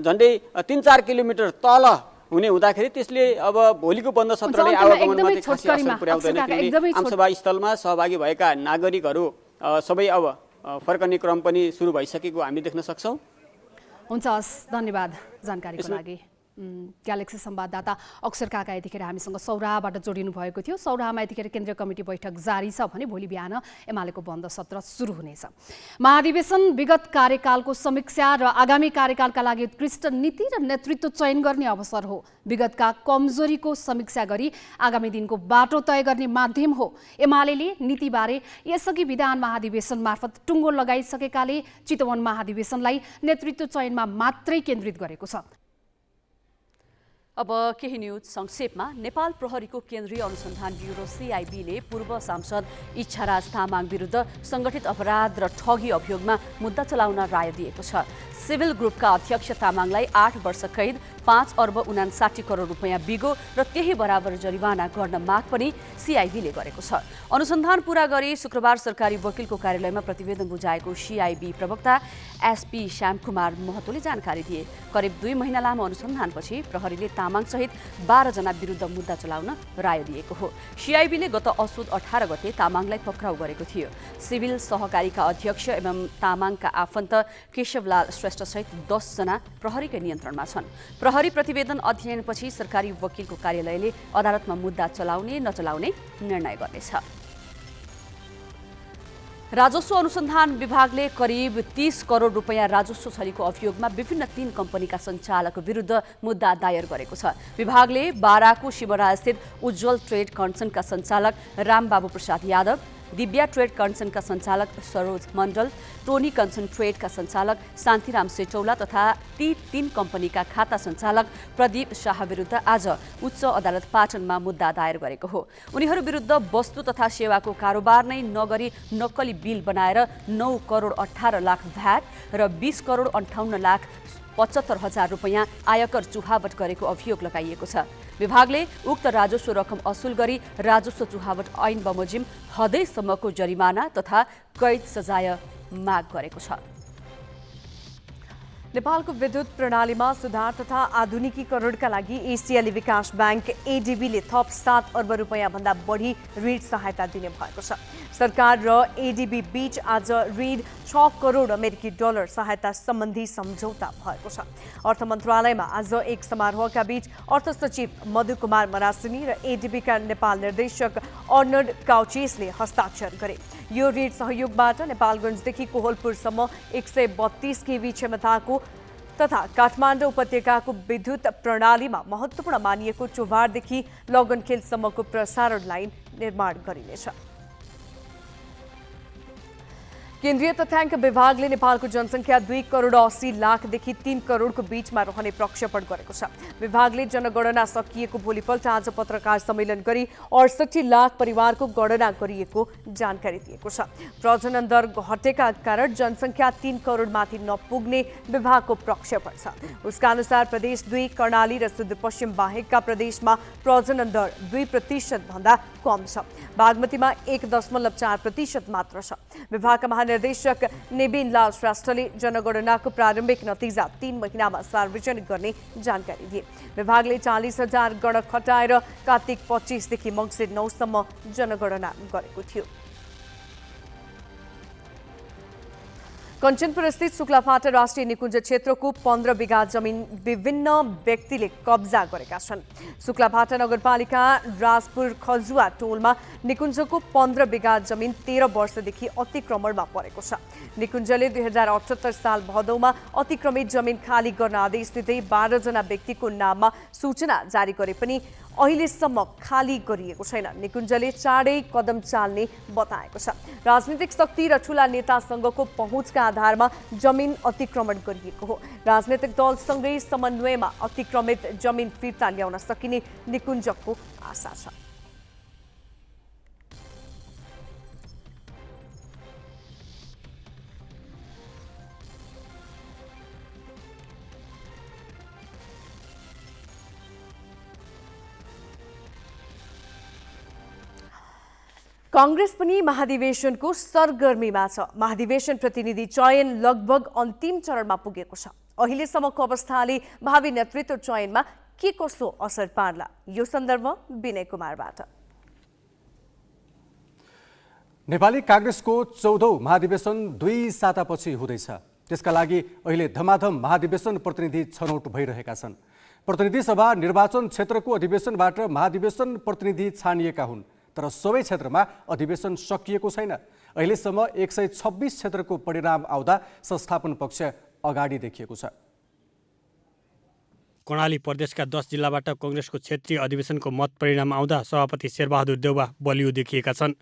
झन्डै 3-4 किलोमिटर तल हुने हुँदाखेरि त्यसले अब भोलिको बन्द सत्रले आवागमनमा चाहिँ खासै असर पुर्याउँदैन। किनभने आमसभा स्थलमा सहभागी भएका नागरिकहरू सबै अब फर्कने क्रम पनि सुरु भइसकेको हामी देख्न सक्छौँ। हुन्छ, धन्यवाद जानकारीको लागि। ग्यालेक्सी संवाददाता अक्षर काका यतिखेर हामीसँग सौराहाबाट जोडिनु भएको थियो। सौराहामा यतिखेर केन्द्रीय कमिटी बैठक जारी छ भने भोलि बिहान एमालेको बन्द सत्र सुरु हुनेछ। महाधिवेशन विगत कार्यकालको समीक्षा र आगामी कार्यकालका लागि उत्कृष्ट नीति र नेतृत्व चयन गर्ने अवसर हो। विगतका कमजोरीको समीक्षा गरी आगामी दिनको बाटो तय गर्ने माध्यम हो। एमालेले नीतिबारे यसअघि विधान महाधिवेशन मार्फत टुङ्गो लगाइसकेकाले चितवन महाधिवेशनलाई नेतृत्व चयनमा मात्रै केन्द्रित गरेको छ। अब केही न्यूज संक्षेपमा। नेपाल प्रहरीको केन्द्रीय अनुसन्धान ब्युरो CIB ले पूर्व सांसद इच्छाराज तामाङ विरुद्ध संगठित अपराध र ठगी अभियोगमा मुद्दा चलाउन राय दिएको छ। सिभिल ग्रुपका अध्यक्ष तामाङलाई 8 वर्ष कैद, 5 अर्ब 59 करोड रुपैयाँ बिगो र त्यही बराबर जरिवाना गर्न माग पनि CIB ले गरेको छ। अनुसन्धान पूरा गरी शुक्रबार सरकारी वकिलको कार्यालयमा प्रतिवेदन बुझाएको CIB प्रवक्ता SP श्यामकुमार महतोले जानकारी दिए। करिब 2 महिना लामो अनुसन्धानपछि प्रहरीले तामाङसहित 12 जना विरुद्ध मुद्दा चलाउन राय दिएको हो। CIB ले गत असोज 18 गते तामाङलाई पक्राउ गरेको थियो। सिभिल सहकारीका अध्यक्ष एवं तामाङका आफन्त केशवलाल श्रेष्ठसहित 10 जना प्रहरीकै नियन्त्रणमा छन्। प्रहरी प्रतिवेदन अध्ययनपछि सरकारी वकिलको कार्यालयले अदालतमा मुद्दा चलाउने नचलाउने निर्णय गर्नेछ। राजस्व अनुसन्धान विभागले करिब 30 करोड रुपैयाँ राजस्व छलीको अभियोगमा विभिन्न 3 कम्पनीका सञ्चालक विरुद्ध मुद्दा दायर गरेको छ। विभागले बाराको शिवरास्थित उज्जवल ट्रेड कन्सर्नका सञ्चालक रामबाबु प्रसाद यादव, दिव्या ट्रेड कन्सर्नका सञ्चालक सरोज मण्डल, टोनी कन्सर्न ट्रेडका सञ्चालक शान्तिराम सेचौला तथा ती 3 कम्पनीका खाता सञ्चालक प्रदीप शाह विरुद्ध आज उच्च अदालत पाटनमा मुद्दा दायर गरेको हो। उनीहरू विरुद्ध वस्तु तथा सेवाको कारोबार नै नगरी नक्कली बिल बनाएर 9 करोड 18 लाख भ्याट र 20 करोड 58 लाख 75 हजार रुपैयाँ आयकर चुहावट गरेको अभियोग लगाइएको छ। विभागले उक्त राजस्व रकम असुल गरी राजस्व चुहावट ऐन बमोजिम हदैसम्मको जरिमाना तथा कैद सजाय माग गरेको छ। नेपालको विद्युत प्रणालीमा सुधार तथा आधुनिकीकरणका लागि एसियाली विकास बैंक ADB ले थप 7 अर्ब रुपैयाँ भन्दा बढी ऋण सहायता दिने भएको छ। सरकार र ADB बीच आज ऋण 6 करोड अमेरिकी डलर सहायता सम्बन्धी सम्झौता भएको छ। अर्थ मन्त्रालयमा आज एक समारोहका बीच अर्थ सचिव मधु कुमार मरासिनी र ADB का नेपाल निर्देशक अर्नड काउचेसले हस्ताक्षर गरे। यो ऋण सहयोगबाट नेपालगञ्जदेखि कोहलपुरसम्म 132 केभी क्षमताको तथा काठमाडौँ उपत्यकाको विद्युत प्रणालीमा महत्त्वपूर्ण मानिएको चोभारदेखि लगनखेलसम्मको प्रसारण लाइन निर्माण गरिनेछ। केन्द्रीय तथ्याङ्क विभागले नेपालको जनसङ्ख्या 2 करोड 80 लाखदेखि 3 करोडको बीचमा रहने प्रक्षेपण गरेको छ। विभागले जनगणना सकिएको भोलिपल्ट आज पत्रकार सम्मेलन गरी 68 लाख परिवारको गणना गरिएको जानकारी दिएको छ। प्रजनन दर घटेका कारण जनसङ्ख्या 3 करोडमाथि नपुग्ने विभागको प्रक्षेपण छ। उसका अनुसार प्रदेश 2 कर्णाली र सुदूरपश्चिम बाहेकका प्रदेशमा प्रजनन दर 2% भन्दा कम छ। बागमतीमा 1.4% मात्र छ। विभागका महानिर्देशक निबिन लाल श्रेष्ठले जनगणनाको प्रारम्भिक नतिजा 3 महिनामा सार्वजनिक गर्ने जानकारी दिए। विभागले 40,000 गणक खटाएर कार्तिक 25 देखि मङ्सिर 9 सम्म जनगणना गरेको थियो। कञ्चनपुर स्थित शुक्लाफाटा राष्ट्रिय निकुञ्ज क्षेत्रको 15 बिघा जमिन विभिन्न व्यक्तिले कब्जा गरेका छन्। शुक्लाफाटा नगरपालिका राजपुर खजुवा टोलमा निकुञ्जको 15 बिघा जमिन 13 वर्षदेखि अतिक्रमणमा परेको छ। निकुञ्जले 2078 साल भदौमा अतिक्रमित जमिन खाली गर्न आदेश दिँदै 12 जना व्यक्तिको नाममा सूचना जारी गरे पनि अहिलेसम्म खाली गरिएको छैन। निकुञ्जले चाँडै कदम चाल्ने बताएको छ। राजनीतिक शक्ति र ठूला नेतासँगको पहुँचका आधारमा जमिन अतिक्रमण गरिएको हो। राजनीतिक दलसँगै समन्वयमा अतिक्रमित जमिन फिर्ता ल्याउन सकिने निकुञ्जको आशा छ। कांग्रेस पनि महाधिवेशनको सरगर्मीमा छ। महाधिवेशन प्रतिनिधि चयन लगभग अन्तिम चरणमा पुगेको छ। अहिलेसम्मको अवस्थाले भावी नेतृत्व चयनमा के कसो असर पार्ला, यो सन्दर्भ विनय कुमारबाट। नेपाली कांग्रेसको 14औं महाधिवेशन 2 सातापछि हुँदैछ। त्यसका लागि अहिले धमाधम महाधिवेशन प्रतिनिधि छनौट भइरहेका छन्। प्रतिनिधि सभा निर्वाचन क्षेत्रको अधिवेशनबाट महाधिवेशन प्रतिनिधि छानिएका हुन्, तर सबै क्षेत्रमा अधिवेशन सकिएको छैन। अहिलेसम्म 126 क्षेत्रको परिणाम आउँदा संस्थापन पक्ष अगाडि देखिएको छ। कर्णाली प्रदेशका 10 जिल्लाबाट कांग्रेसको क्षेत्रीय अधिवेशनको मत परिणाम आउँदा सभापति शेरबहादुर देउवा बलियो देखिएका छन्।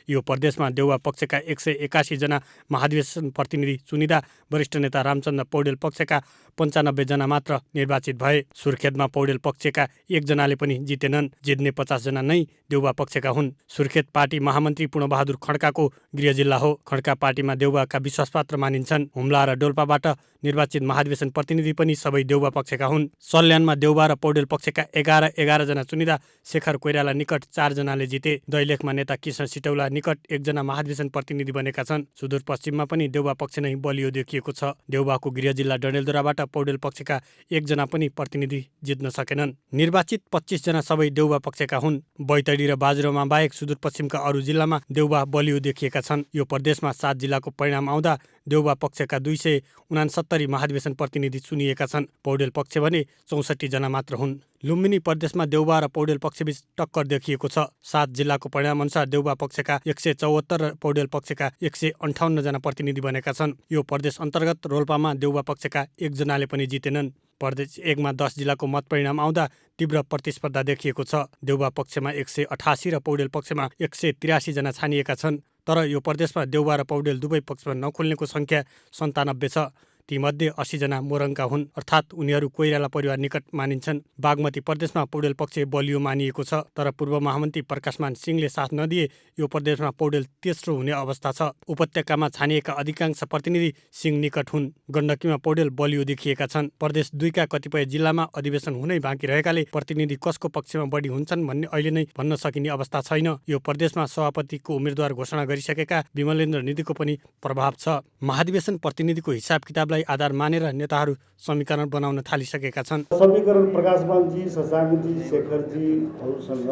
यो प्रदेशमा देउवा पक्षका 181 जना महाधिवेशन प्रतिनिधि चुनिँदा वरिष्ठ नेता रामचन्द्र पौडेल पक्षका 95 जना मात्र निर्वाचित भए। सुर्खेतमा पौडेल पक्षका 1 जनाले पनि जितेनन्। जित्ने 50 जना नै देउवा पक्षका हुन्। सुर्खेत पार्टी महामन्त्री पूर्णबहादुर खड्काको गृह जिल्ला हो। खड्का पार्टीमा देउवाका विश्वासपात्र मानिन्छन्। हुम्ला र डोल्पाबाट निर्वाचित महाधिवेशन प्रतिनिधि पनि सबै देउवा पक्षका हुन्। सल्यानमा देउवा र पौडेल पक्षका 11 जना चुनिँदा शेखर कोइराला निकट 4 जनाले जिते। दैलेखमा नेता कृष्ण सिटौला निकट 1 जना महाधिवेशन प्रतिनिधि बनेका छन्। सुदूरपश्चिममा पनि देउवा पक्ष नै बलियो देखिएको छ। देउवाको गृह जिल्ला डडेलधुराबाट पौडेल पक्षका 1 जना पनि प्रतिनिधि जित्न सकेनन्। निर्वाचित 25 जना सबै देउवा पक्षका हुन्। बैतडी र बाजुरामा बाहेक सुदूरपश्चिमका अरू जिल्लामा देउवा बलियो देखिएका छन्। यो प्रदेशमा 7 जिल्लाको परिणाम आउँदा देउवा पक्षका 269 महाधिवेशन प्रतिनिधि चुनिएका छन्। पौडेल पक्ष भने 64 जना मात्र हुन्। लुम्बिनी प्रदेशमा देउवा र पौडेल पक्षबीच टक्कर देखिएको छ। 7 जिल्लाको परिणाम अनुसार देउवा पक्षका 174 र पौडेल पक्षका 158 जना प्रतिनिधि बनेका छन्। यो प्रदेश अन्तर्गत रोल्पामा देउवा पक्षका 1 जनाले पनि जितेनन्। प्रदेश 1 मा 10 जिल्लाको मत परिणाम आउँदा तीव्र प्रतिस्पर्धा देखिएको छ। देउवा पक्षमा 188 र पौडेल पक्षमा 183 जना छानिएका छन्। तर यो प्रदेशमा देउवा र पौडेल दुवै पक्षमा नखुल्नेको सङ्ख्या 97 छ। तीमध्ये 80 जना मोरङका हुन्, अर्थात् उनीहरू कोइराला परिवार निकट मानिन्छन्। बागमती प्रदेशमा पौडेल पक्ष बलियो मानिएको छ, तर पूर्व महामन्त्री प्रकाशमान सिंहले साथ नदिए यो प्रदेशमा पौडेल तेस्रो हुने अवस्था छ। उपत्यकामा छानिएका अधिकांश प्रतिनिधि सिंह निकट हुन्। गण्डकीमा पौडेल बलियो देखिएका छन्। प्रदेश 2 का कतिपय जिल्लामा अधिवेशन हुनै बाँकी रहेकाले प्रतिनिधि कसको पक्षमा बढी हुन्छन् भन्ने अहिले नै भन्न सकिने अवस्था छैन। यो प्रदेशमा सभापतिको उम्मेद्वार घोषणा गरिसकेका विमलेन्द्र निधिको पनि प्रभाव छ। महाधिवेशन प्रतिनिधिको हिसाब किताबलाई आधार मानेर नेताहरू समीकरण बनाउन थालिसकेका छन्। समीकरण प्रकाशमानजी, शशाङ्कजी, शेखरजीहरूसँग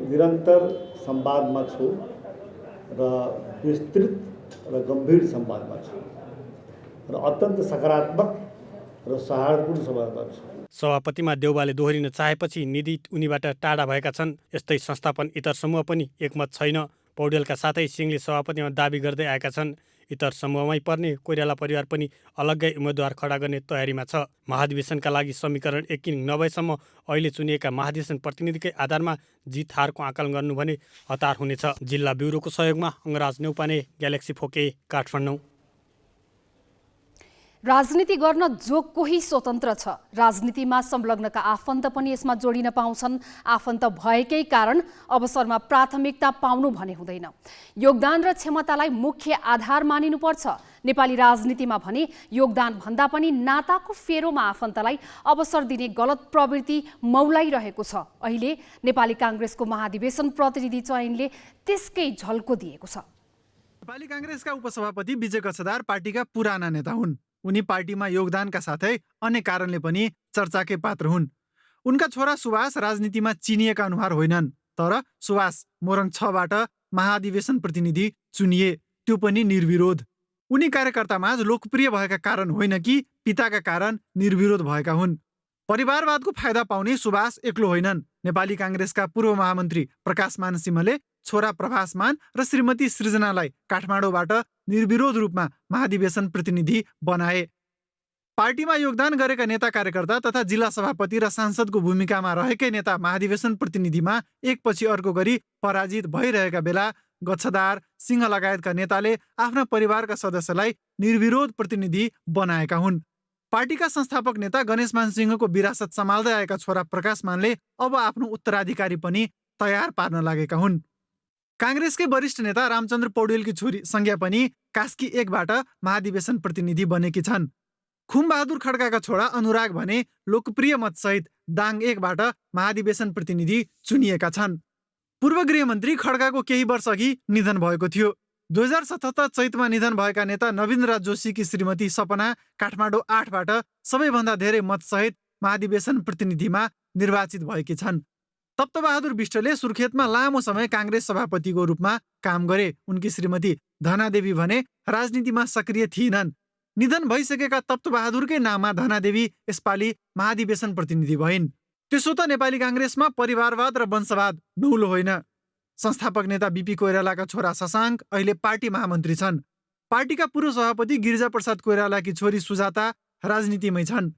निरन्तर संवादमा छु र विस्तृत र गम्भीर संवादमा छु र अत्यन्त सकारात्मक र सौहार्दपूर्ण संवादमा छु। सभापतिमा देउवाले दोहोरिन चाहेपछि निधि उनीबाट टाढा भएका छन्। यस्तै संस्थापन इतर समूह पनि एकमत छैन। पौडेलका साथै सिंहले सभापतिमा दाबी गर्दै आएका छन्। इतर समूहमै पर्ने कोइराला परिवार पनि अलग्गै उम्मेद्वार खडा गर्ने तयारीमा छ। महाधिवेशनका लागि समीकरण एकिन नभएसम्म अहिले चुनिएका महाधिवेशन प्रतिनिधिकै आधारमा जित हारको आकलन गर्नु भने हतार हुनेछ। जिल्ला ब्युरोको सहयोगमा अङ्गराज नेउपाने, ग्यालेक्सी फोके, काठमाडौँ। राजनीति गर्न जो कोही स्वतन्त्र छ। राजनीतिमा संलग्नका आफन्त पनि यसमा जोडिन पाउँछन्। आफन्त भएकै कारण अवसरमा प्राथमिकता पाउनु भने हुँदैन। योगदान र क्षमतालाई मुख्य आधार मानिनुपर्छ। नेपाली राजनीतिमा भने योगदान भन्दा पनि नाताको फेरोमा आफन्तलाई अवसर दिने गलत प्रवृत्ति मौलाइरहेको छ। अहिले नेपाली काङ्ग्रेसको महाधिवेशन प्रतिनिधि चयनले त्यसकै झल्को दिएको छ। नेपाली काङ्ग्रेसका उपसभापति विजय कछादार पार्टीका पुराना नेता हुन्। उनी पार्टीमा योगदानका साथै अन्य कारणले पनि चर्चाकै पात्र हुन्। उनका छोरा सुभाष राजनीतिमा चिनिएका अनुहार होइनन्, तर सुभाष मोरङ 6 बाट महाधिवेशन प्रतिनिधि चुनिए, त्यो पनि निर्विरोध। उनी कार्यकर्तामाझ लोकप्रिय भएका कारण होइन कि पिताका कारण निर्विरोध भएका हुन्। परिवारवादको फाइदा पाउने सुभाष एक्लो होइनन्। नेपाली काङ्ग्रेसका पूर्व महामन्त्री प्रकाशमान सिंहले छोरा प्रभासमान र श्रीमती सृजनालाई काठमाडौँबाट निर्विरोध रूपमा महाधिवेशन प्रतिनिधि बनाए। पार्टीमा योगदान गरेका नेता कार्यकर्ता तथा जिल्ला सभापति र सांसदको भूमिकामा रहेकै नेता महाधिवेशन प्रतिनिधिमा एकपछि अर्को गरी पराजित भइरहेका बेला गच्छदार, सिंह लगायतका नेताले आफ्ना परिवारका सदस्यलाई निर्विरोध प्रतिनिधि बनाएका हुन्। पार्टीका संस्थापक नेता गणेशमान सिंहको विरासत सम्हाल्दै आएका छोरा प्रकाशमानले अब आफ्नो उत्तराधिकारी पनि तयार पार्न लागेका हुन्। काङ्ग्रेसकै वरिष्ठ नेता रामचन्द्र पौडेलकी छोरी संज्ञा पनि कास्की 1 बाट महाधिवेशन प्रतिनिधि बनेकी छन्। खुमबहादुर खड्काका छोरा अनुराग भने लोकप्रिय मतसहित दाङ 1 बाट महाधिवेशन प्रतिनिधि चुनिएका छन्। पूर्व गृहमन्त्री खड्काको केही वर्ष अघि निधन भएको थियो। 2077 चैतमा निधन भएका नेता नवीनराज जोशीकी श्रीमती सपना काठमाडौँ 8 बाट सबैभन्दा धेरै मतसहित महाधिवेशन प्रतिनिधिमा निर्वाचित भएकी छन्। तप्तबहादुर विष्टले सुर्खेतमा लामो समय काङ्ग्रेस सभापतिको रूपमा काम गरे। उनकी श्रीमती धनादेवी भने राजनीतिमा सक्रिय थिएनन्। निधन भइसकेका तप्तबहादुरकै नाममा धनादेवी यसपालि महाधिवेशन प्रतिनिधि भइन्। त्यसो त नेपाली काङ्ग्रेसमा परिवारवाद र वंशवाद नौलो होइन। संस्थापक नेता बीपी कोइरालाका छोरा शशाङ्क अहिले पार्टी महामन्त्री छन्। पार्टीका पूर्व सभापति गिरिजाप्रसाद कोइरालाकी छोरी सुजाता राजनीतिमै छन्।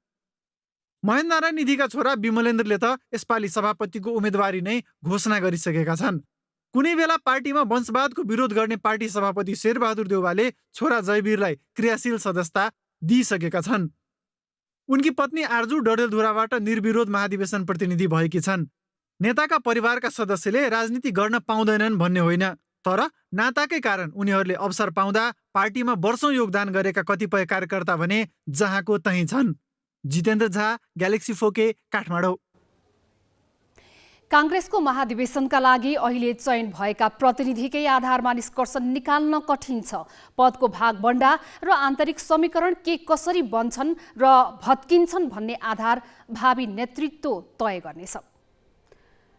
महेन्द्र नारायण निधिका छोरा विमलेन्द्रले त यसपालि सभापतिको उम्मेदवारी नै घोषणा गरिसकेका छन्। कुनै बेला पार्टीमा वंशवादको विरोध गर्ने पार्टी सभापति शेरबहादुर देउवाले छोरा जयवीरलाई क्रियाशील सदस्यता दिइसकेका छन्। उनकी पत्नी आर्जु डडेलधुराबाट निर्विरोध महाधिवेशन प्रतिनिधि भएकी छन्। नेताका परिवारका सदस्यले राजनीति गर्न पाउँदैनन् भन्ने होइन, तर नाताकै कारण उनीहरूले अवसर पाउँदा पार्टीमा वर्षौं योगदान गरेका कतिपय कार्यकर्ता भने जहाँको तहीँ छन्। जितेन्द्र झा, ग्यालेक्सी फोके, काठमाडौँ। काङ्ग्रेसको महाधिवेशनका लागि अहिले चयन भएका प्रतिनिधिकै आधारमा निष्कर्ष निकाल्न कठिन छ। पदको भागबण्डा र आन्तरिक समीकरण के कसरी बन्छन् र भत्किन्छन् भन्ने आधार भावी नेतृत्व तय गर्नेछ।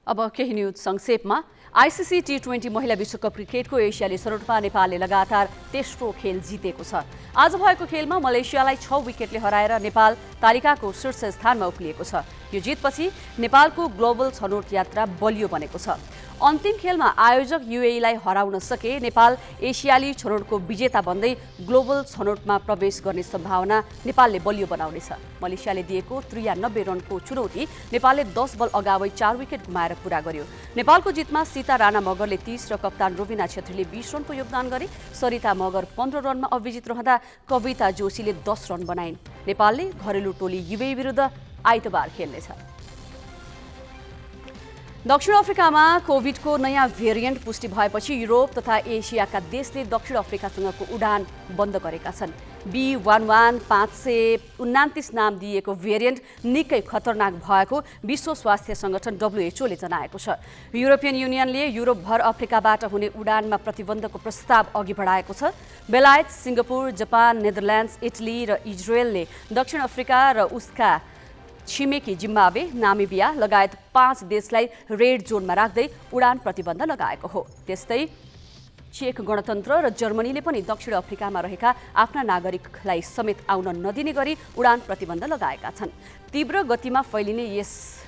अब केही न्युज संक्षेपमा। आइसिसी टी20 महिला विश्वकप क्रिकेटको एसियाली स्वरूपमा नेपालले लगातार तेस्रो खेल जितेको छ। आज भएको खेलमा मलेसियालाई 6 विकेटले हराएर नेपाल तालिकाको शीर्ष स्थानमा उक्लिएको छ। यो जितपछि नेपालको ग्लोबल छनौट यात्रा बलियो बनेको छ। अन्तिम खेलमा आयोजक युएईलाई हराउन सके नेपाल एसियाली छनौटको विजेता बन्दै ग्लोबल छनौटमा प्रवेश गर्ने सम्भावना नेपालले बलियो बनाउनेछ। मलेसियाले दिएको 93 रनको चुनौती नेपालले 10 बल अगावै 4 विकेट गुमाएर पूरा गर्यो। नेपालको जितमा सीता राणा मगरले 30 र कप्तान रुबिना छेत्रीले 20 रनको योगदान गरे। सरिता मगर 15 रनमा अविजित रहँदा कविता जोशीले 10 रन बनाइन्। नेपालले घरेलु टोली युएई विरुद्ध आइतबार खेल्नेछ। दक्षिण अफ्रिकामा कोभिडको नयाँ भेरिएन्ट पुष्टि भएपछि युरोप तथा एसियाका देशले दक्षिण अफ्रिकासँगको उडान बन्द गरेका छन्। B11529 नाम दिएको भेरिएन्ट निकै खतरनाक भएको विश्व स्वास्थ्य सङ्गठन WHO ले जनाएको छ। युरोपियन युनियनले युरोपभर अफ्रिकाबाट हुने उडानमा प्रतिबन्धको प्रस्ताव अघि बढाएको छ। बेलायत, सिङ्गापुर, जापान, नेदरल्यान्ड्स, इटली र इजरायलले दक्षिण अफ्रिका र उसका छिमेकी जिम्बाब्वे, नामिबिया लगायत 5 देशलाई रेड जोनमा राख्दै उडान प्रतिबन्ध लगाएको हो। त्यस्तै चेक गणतन्त्र र जर्मनीले पनि दक्षिण अफ्रिकामा रहेका आफ्ना नागरिकलाई समेत आउन नदिने गरी उडान प्रतिबन्ध लगाएका छन्। तीव्र गतिमा फैलिने यस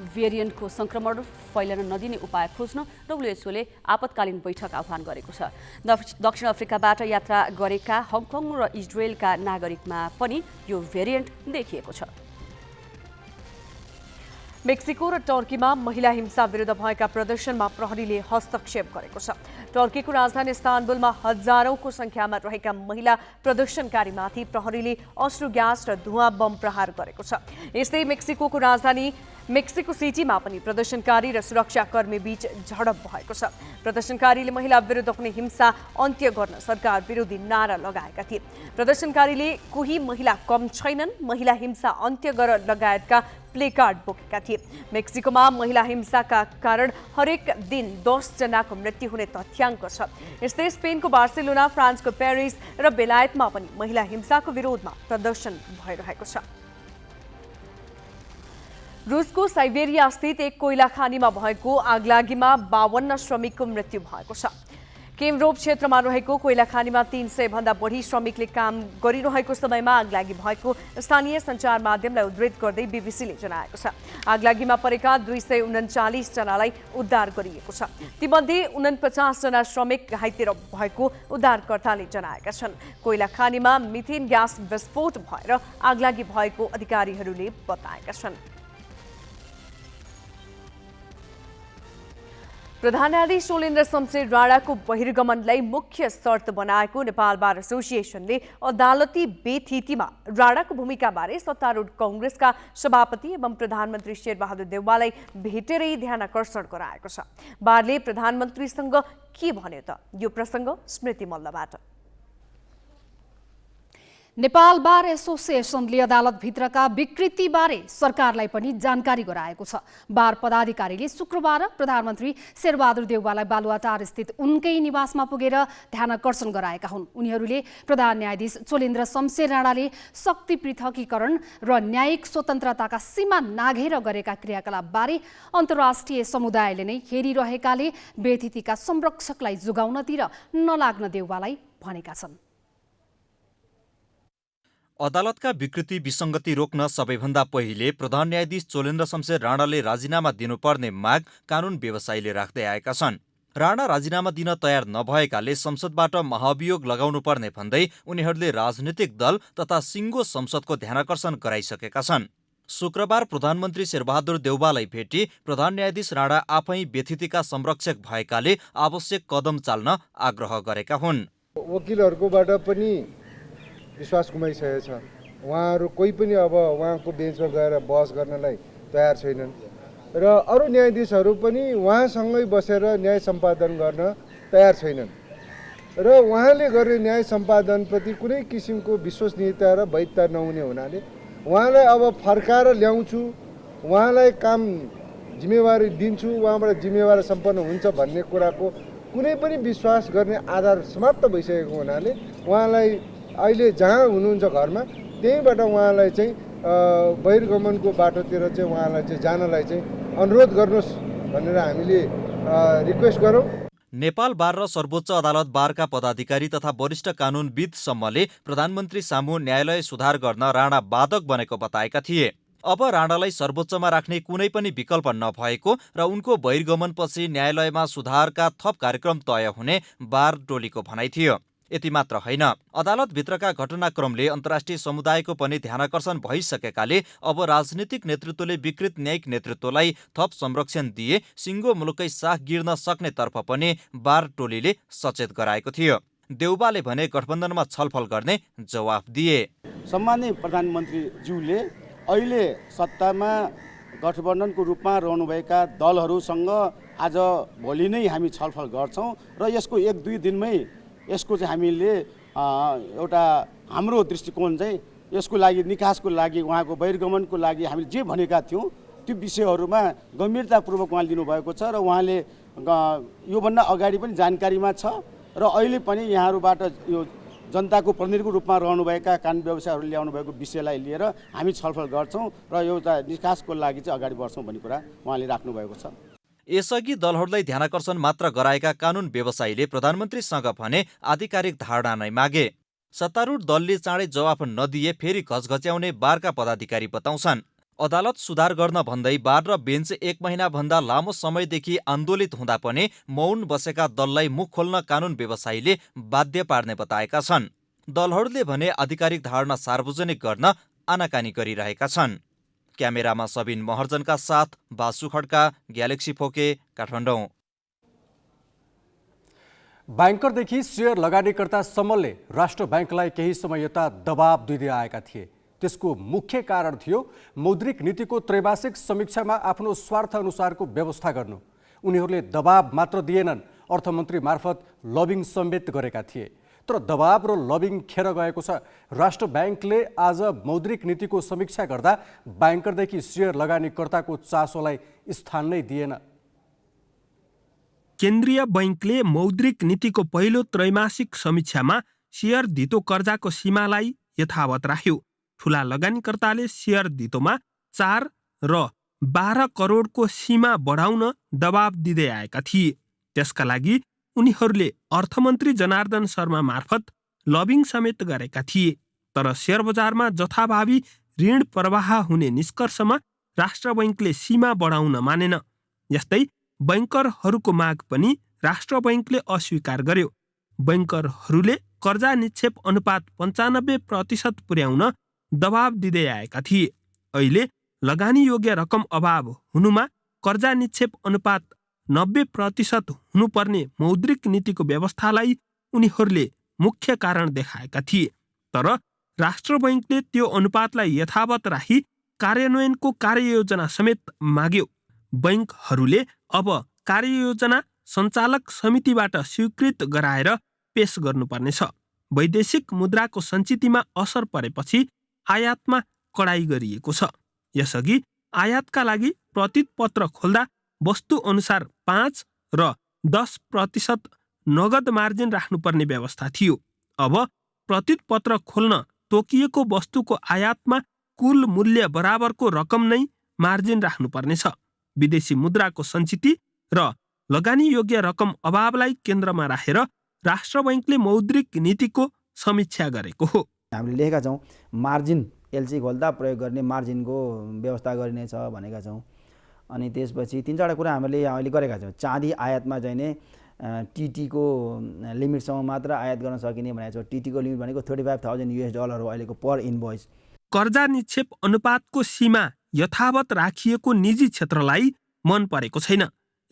भेरिएन्टको संक्रमण फैलन नदिने उपाय खोज्न WHO ले आपतकालीन बैठक आह्वान गरेको छ। दक्षिण अफ्रिकाबाट यात्रा गरेका हङकङ र इजरायलका नागरिकमा पनि यो भेरिएन्ट देखिएको छ। मेक्सिको र टर्कीमा महिला हिंसा विरुद्ध भएका प्रदर्शनमा प्रहरीले हस्तक्षेप गरेको छ। टर्कीको राजधानी इस्तानबुलमा हजारौंको संख्यामा रहेका महिला प्रदर्शनकारीमाथि प्रहरीले अश्रु ग्यास र धुवाँ बम प्रहार गरेको छ। यस्तै मेक्सिकोको राजधानी मेक्सिको सिटीमा पनि प्रदर्शनकारी र सुरक्षाकर्मी बीच झडप भएको छ। प्रदर्शनकारीले महिला विरुद्ध हुने हिंसा अन्त्य गर्न सरकार विरोधी नारा लगाएका थिए। प्रदर्शनकारीले कोही महिला कम छैनन्, महिला हिंसा अन्त्य गर लगायतका प्लेकार्ड बोकेका थिए। मेक्सिकोमा महिला हिंसाका कारण हरेक दिन 10 जनाको मृत्यु हुने तथ्याङ्क छ। यस्तै स्पेनको बार्सिलोना, फ्रान्सको पेरिस र बेलायतमा पनि महिला हिंसाको विरोधमा प्रदर्शन भइरहेको छ। रुसको साइबेरिया स्थित एक कोइला खानीमा भएको आगलागीमा 52 श्रमिकको मृत्यु भएको छ। केमरोप क्षेत्रमा रहेको कोइला खानीमा 300 भन्दा बढी श्रमिकले काम गरिरहेको समयमा आगलागी भएको स्थानीय सञ्चार माध्यमलाई उद्धृत गर्दै बीबीसीले जनाएको छ। आगलागीमा परेका 239 जनालाई उद्धार गरिएको छ। तीमध्ये 49 जना श्रमिक घाइते भएको उद्धारकर्ताले जनाएका छन्। कोइला खानीमा मिथेन ग्यास विस्फोट भएर आगलागी भएको अधिकारीहरूले बताएका छन्। प्रधान न्यायाधीश शोलेन्द्र शमशेर राणाको बहिर्गमनलाई मुख्य शर्त बनाएको नेपाल बार एसोसिएसनले अदालती बेथितिमा राणाको भूमिकाबारे सत्तारूढ कांग्रेसका सभापति एवं प्रधानमन्त्री शेरबहादुर देउवालाई भेटेरै ध्यानकर्षण गराएको छ। बारले प्रधानमन्त्रीसँग के भन्यो त? यो प्रसङ्ग स्मृति मल्लबाट। नेपाल बार एसोसिएसनले अदालतभित्रका विकृतिबारे सरकारलाई पनि जानकारी गराएको छ। बार पदाधिकारीले शुक्रबार प्रधानमन्त्री शेरबहादुर देउवालाई बालुवाटार स्थित उनकै निवासमा पुगेर ध्यानकर्षण गराएका हुन्। उनीहरूले प्रधान न्यायाधीश चोलेन्द्र शमशेर राणाले शक्ति पृथकीकरण र न्यायिक स्वतन्त्रताका सीमा नाघेर गरेका क्रियाकलापबारे अन्तर्राष्ट्रिय समुदायले नै हेरिरहेकाले बेथितिका संरक्षकलाई जोगाउनतिर नलाग्न देउवालाई भनेका छन्। अदालतका विकृति विसङ्गति रोक्न सबैभन्दा पहिले प्रधान न्यायाधीश चोलेन्द्र शमशेर राणाले राजीनामा दिनुपर्ने माग कानुन व्यवसायीले राख्दै आएका छन्। राणा राजीनामा दिन तयार नभएकाले संसदबाट महाभियोग लगाउनुपर्ने भन्दै उनीहरूले राजनीतिक दल तथा सिङ्गो संसदको ध्यानाकर्षण गराइसकेका छन्। शुक्रबार प्रधानमन्त्री शेरबहादुर देउवालाई भेटी प्रधान न्यायाधीश राणा आफै व्यथितिका संरक्षक भएकाले आवश्यक कदम चाल्न आग्रह गरेका हुन्। वकिलहरूकोबाट पनि विश्वास गुमाइसकेको छ। उहाँहरू कोही पनि अब उहाँको बेन्चमा गएर बहस गर्नलाई तयार छैनन् र अरू न्यायाधीशहरू पनि उहाँसँगै बसेर न्याय सम्पादन गर्न तयार छैनन् र उहाँले गर्ने न्याय सम्पादनप्रति कुनै किसिमको विश्वसनीयता र वैधता नहुने हुनाले उहाँलाई अब फर्काएर ल्याउँछु, उहाँलाई काम जिम्मेवारी दिन्छु, उहाँबाट जिम्मेवारी सम्पन्न हुन्छ भन्ने कुराको कुनै पनि विश्वास गर्ने आधार समाप्त भइसकेको हुनाले उहाँलाई अहिले जहाँ हुनुहुन्छ घरमा त्यहीँबाट उहाँलाई चाहिँ बहिर्गमनको बाटोतिर चाहिँ उहाँलाई चाहिँ जानलाई चाहिँ अनुरोध गर्नुहोस् भनेर हामीले रिक्वेस्ट गरौँ। नेपाल बार र सर्वोच्च अदालत बारका पदाधिकारी तथा वरिष्ठ कानुनविदसम्मले प्रधानमन्त्री सामु न्यायालय सुधार गर्न राणा बाधक बनेको बताएका थिए। अब राणालाई सर्वोच्चमा राख्ने कुनै पनि विकल्प नभएको र उनको बहिर्गमनपछि न्यायालयमा सुधारका थप कार्यक्रम तय हुने बार टोलीको भनाइ थियो। यति मात्र होइन, अदालतभित्रका घटनाक्रमले अन्तर्राष्ट्रिय समुदायको पनि ध्यानाकर्षण भइसकेकाले अब राजनीतिक नेतृत्वले विकृत न्यायिक नेतृत्वलाई थप संरक्षण दिए सिङ्गो मुलुकै साख गिर्न सक्ने तर्फ पनि बार टोलीले सचेत गराएको थियो। देउवाले भने गठबन्धनमा छलफल गर्ने जवाफ दिए। सम्माननीय प्रधानमन्त्रीज्यूले अहिले सत्तामा गठबन्धनको रूपमा रहनुभएका दलहरूसँग आज भोलि नै हामी छलफल गर्छौँ र यसको 1-2 दिनमै यसको चाहिँ हामीले एउटा हाम्रो दृष्टिकोण चाहिँ यसको लागि निकासको लागि उहाँको बहिर्गमनको लागि हामीले जे भनेका थियौँ त्यो विषयहरूमा गम्भीरतापूर्वक उहाँले दिनुभएको छ र उहाँले योभन्दा अगाडि पनि जानकारीमा छ र अहिले पनि यहाँहरूबाट यो जनताको प्रतिनिधिको रूपमा रहनुभएका कानुन व्यवसायहरू ल्याउनु भएको विषयलाई लिएर हामी छलफल गर्छौँ र एउटा निकासको लागि चाहिँ अगाडि बढ्छौँ भन्ने कुरा उहाँले राख्नुभएको छ। यसअघि दलहरूलाई ध्यानाकर्षण मात्र गराएका कानुन व्यवसायीले प्रधानमन्त्रीसँग भने आधिकारिक धारणा नै मागे। सत्तारूढ दलले चाँडै जवाफ नदिए फेरि घचघच्याउने बारका पदाधिकारी बताउँछन्। अदालत सुधार गर्न भन्दै बार र बेन्च 1 महिनाभन्दा लामो समयदेखि आन्दोलित हुँदा पनि मौन बसेका दललाई मुख खोल्न कानुन व्यवसायीले बाध्य पार्ने बताएका छन्। दलहरूले भने आधिकारिक धारणा सार्वजनिक गर्न आनाकानी गरिरहेका छन्। क्यामेरामा सबिन महर्जनका साथ बासु खड्का, ग्यालेक्सी फोके, काठमाडौँ। ब्याङ्करदेखि शेयर लगानीकर्तासम्मले राष्ट्र ब्याङ्कलाई केही समय यता दबाब दिँदै आएका थिए। त्यसको मुख्य कारण थियो मौद्रिक नीतिको त्रैमासिक समीक्षामा आफ्नो स्वार्थ अनुसारको व्यवस्था गर्नु। उनीहरूले दबाब मात्र दिएनन्, अर्थमन्त्री मार्फत लबिङ समेत गरेका थिए। तर दबाब र लबिङ खेर गएको छ। राष्ट्र ब्याङ्कले आज मौद्रिक नीतिको समीक्षा गर्दा ब्याङ्करदेखि शेयर लगानीकर्ताको चासोलाई स्थान नै दिएन। केन्द्रीय बैङ्कले मौद्रिक नीतिको पहिलो त्रैमासिक समीक्षामा शेयर धितो कर्जाको सीमालाई यथावत राख्यो। ठूला लगानीकर्ताले शेयर धितोमा 4 र 12 करोडको सीमा बढाउन दबाब दिँदै आएका थिए। त्यसका लागि उनीहरूले अर्थमन्त्री जनार्दन शर्मा मार्फत लबिङ समेत गरेका थिए। तर शेयर बजारमा जथाभावी ऋण प्रवाह हुने निष्कर्षमा राष्ट्र बैङ्कले सीमा बढाउन मानेन। यस्तै बैंकरहरूको माग पनि राष्ट्र बैङ्कले अस्वीकार गर्यो। बैंकरहरूले कर्जा निक्षेप अनुपात 95% पुर्याउन दबाब दिँदै आएका थिए। अहिले लगानी योग्य रकम अभाव हुनुमा कर्जा निक्षेप अनुपात 90% हुनुपर्ने मौद्रिक नीतिको व्यवस्थालाई उनीहरूले मुख्य कारण देखाएका थिए। तर राष्ट्र बैङ्कले त्यो अनुपातलाई यथावत राखी कार्यान्वयनको कार्ययोजना समेत माग्यो। बैंकहरूले अब कार्ययोजना सञ्चालक समितिबाट स्वीकृत गराएर पेश गर्नुपर्नेछ। वैदेशिक मुद्राको सञ्चितिमा असर परेपछि आयातमा कडाई गरिएको छ। यसअघि आयातका लागि प्रतिपत्र खोल्दा वस्तु अनुसार 5 र 10% नगद मार्जिन राख्नुपर्ने व्यवस्था थियो। अब प्रतिपत्र खोल्न तोकिएको वस्तुको आयातमा कुल मूल्य बराबरको रकम नै मार्जिन राख्नुपर्नेछ। विदेशी मुद्राको सञ्चिति र लगानी योग्य रकम अभावलाई केन्द्रमा राखेर राष्ट्र बैङ्कले मौद्रिक नीतिको समीक्षा गरेको हो। हामीले लेखेका छौँ मार्जिन एलसी खोल्दा प्रयोग गर्ने मार्जिनको व्यवस्था गरिनेछ भनेका छौँ। अनि त्यसपछि 3-4 कुरा हामीले अहिले गरेका छौँ। चाँदी आयातमा चाहिँ नै टीटीको लिमिटसम्म मात्र आयात गर्न सकिने भनेको छ। टीटीको लिमिट भनेको $35,000 हो अहिलेको पर इन्भोइस। कर्जा निक्षेप अनुपातको सीमा यथावत राखिएको निजी क्षेत्रलाई मन परेको छैन।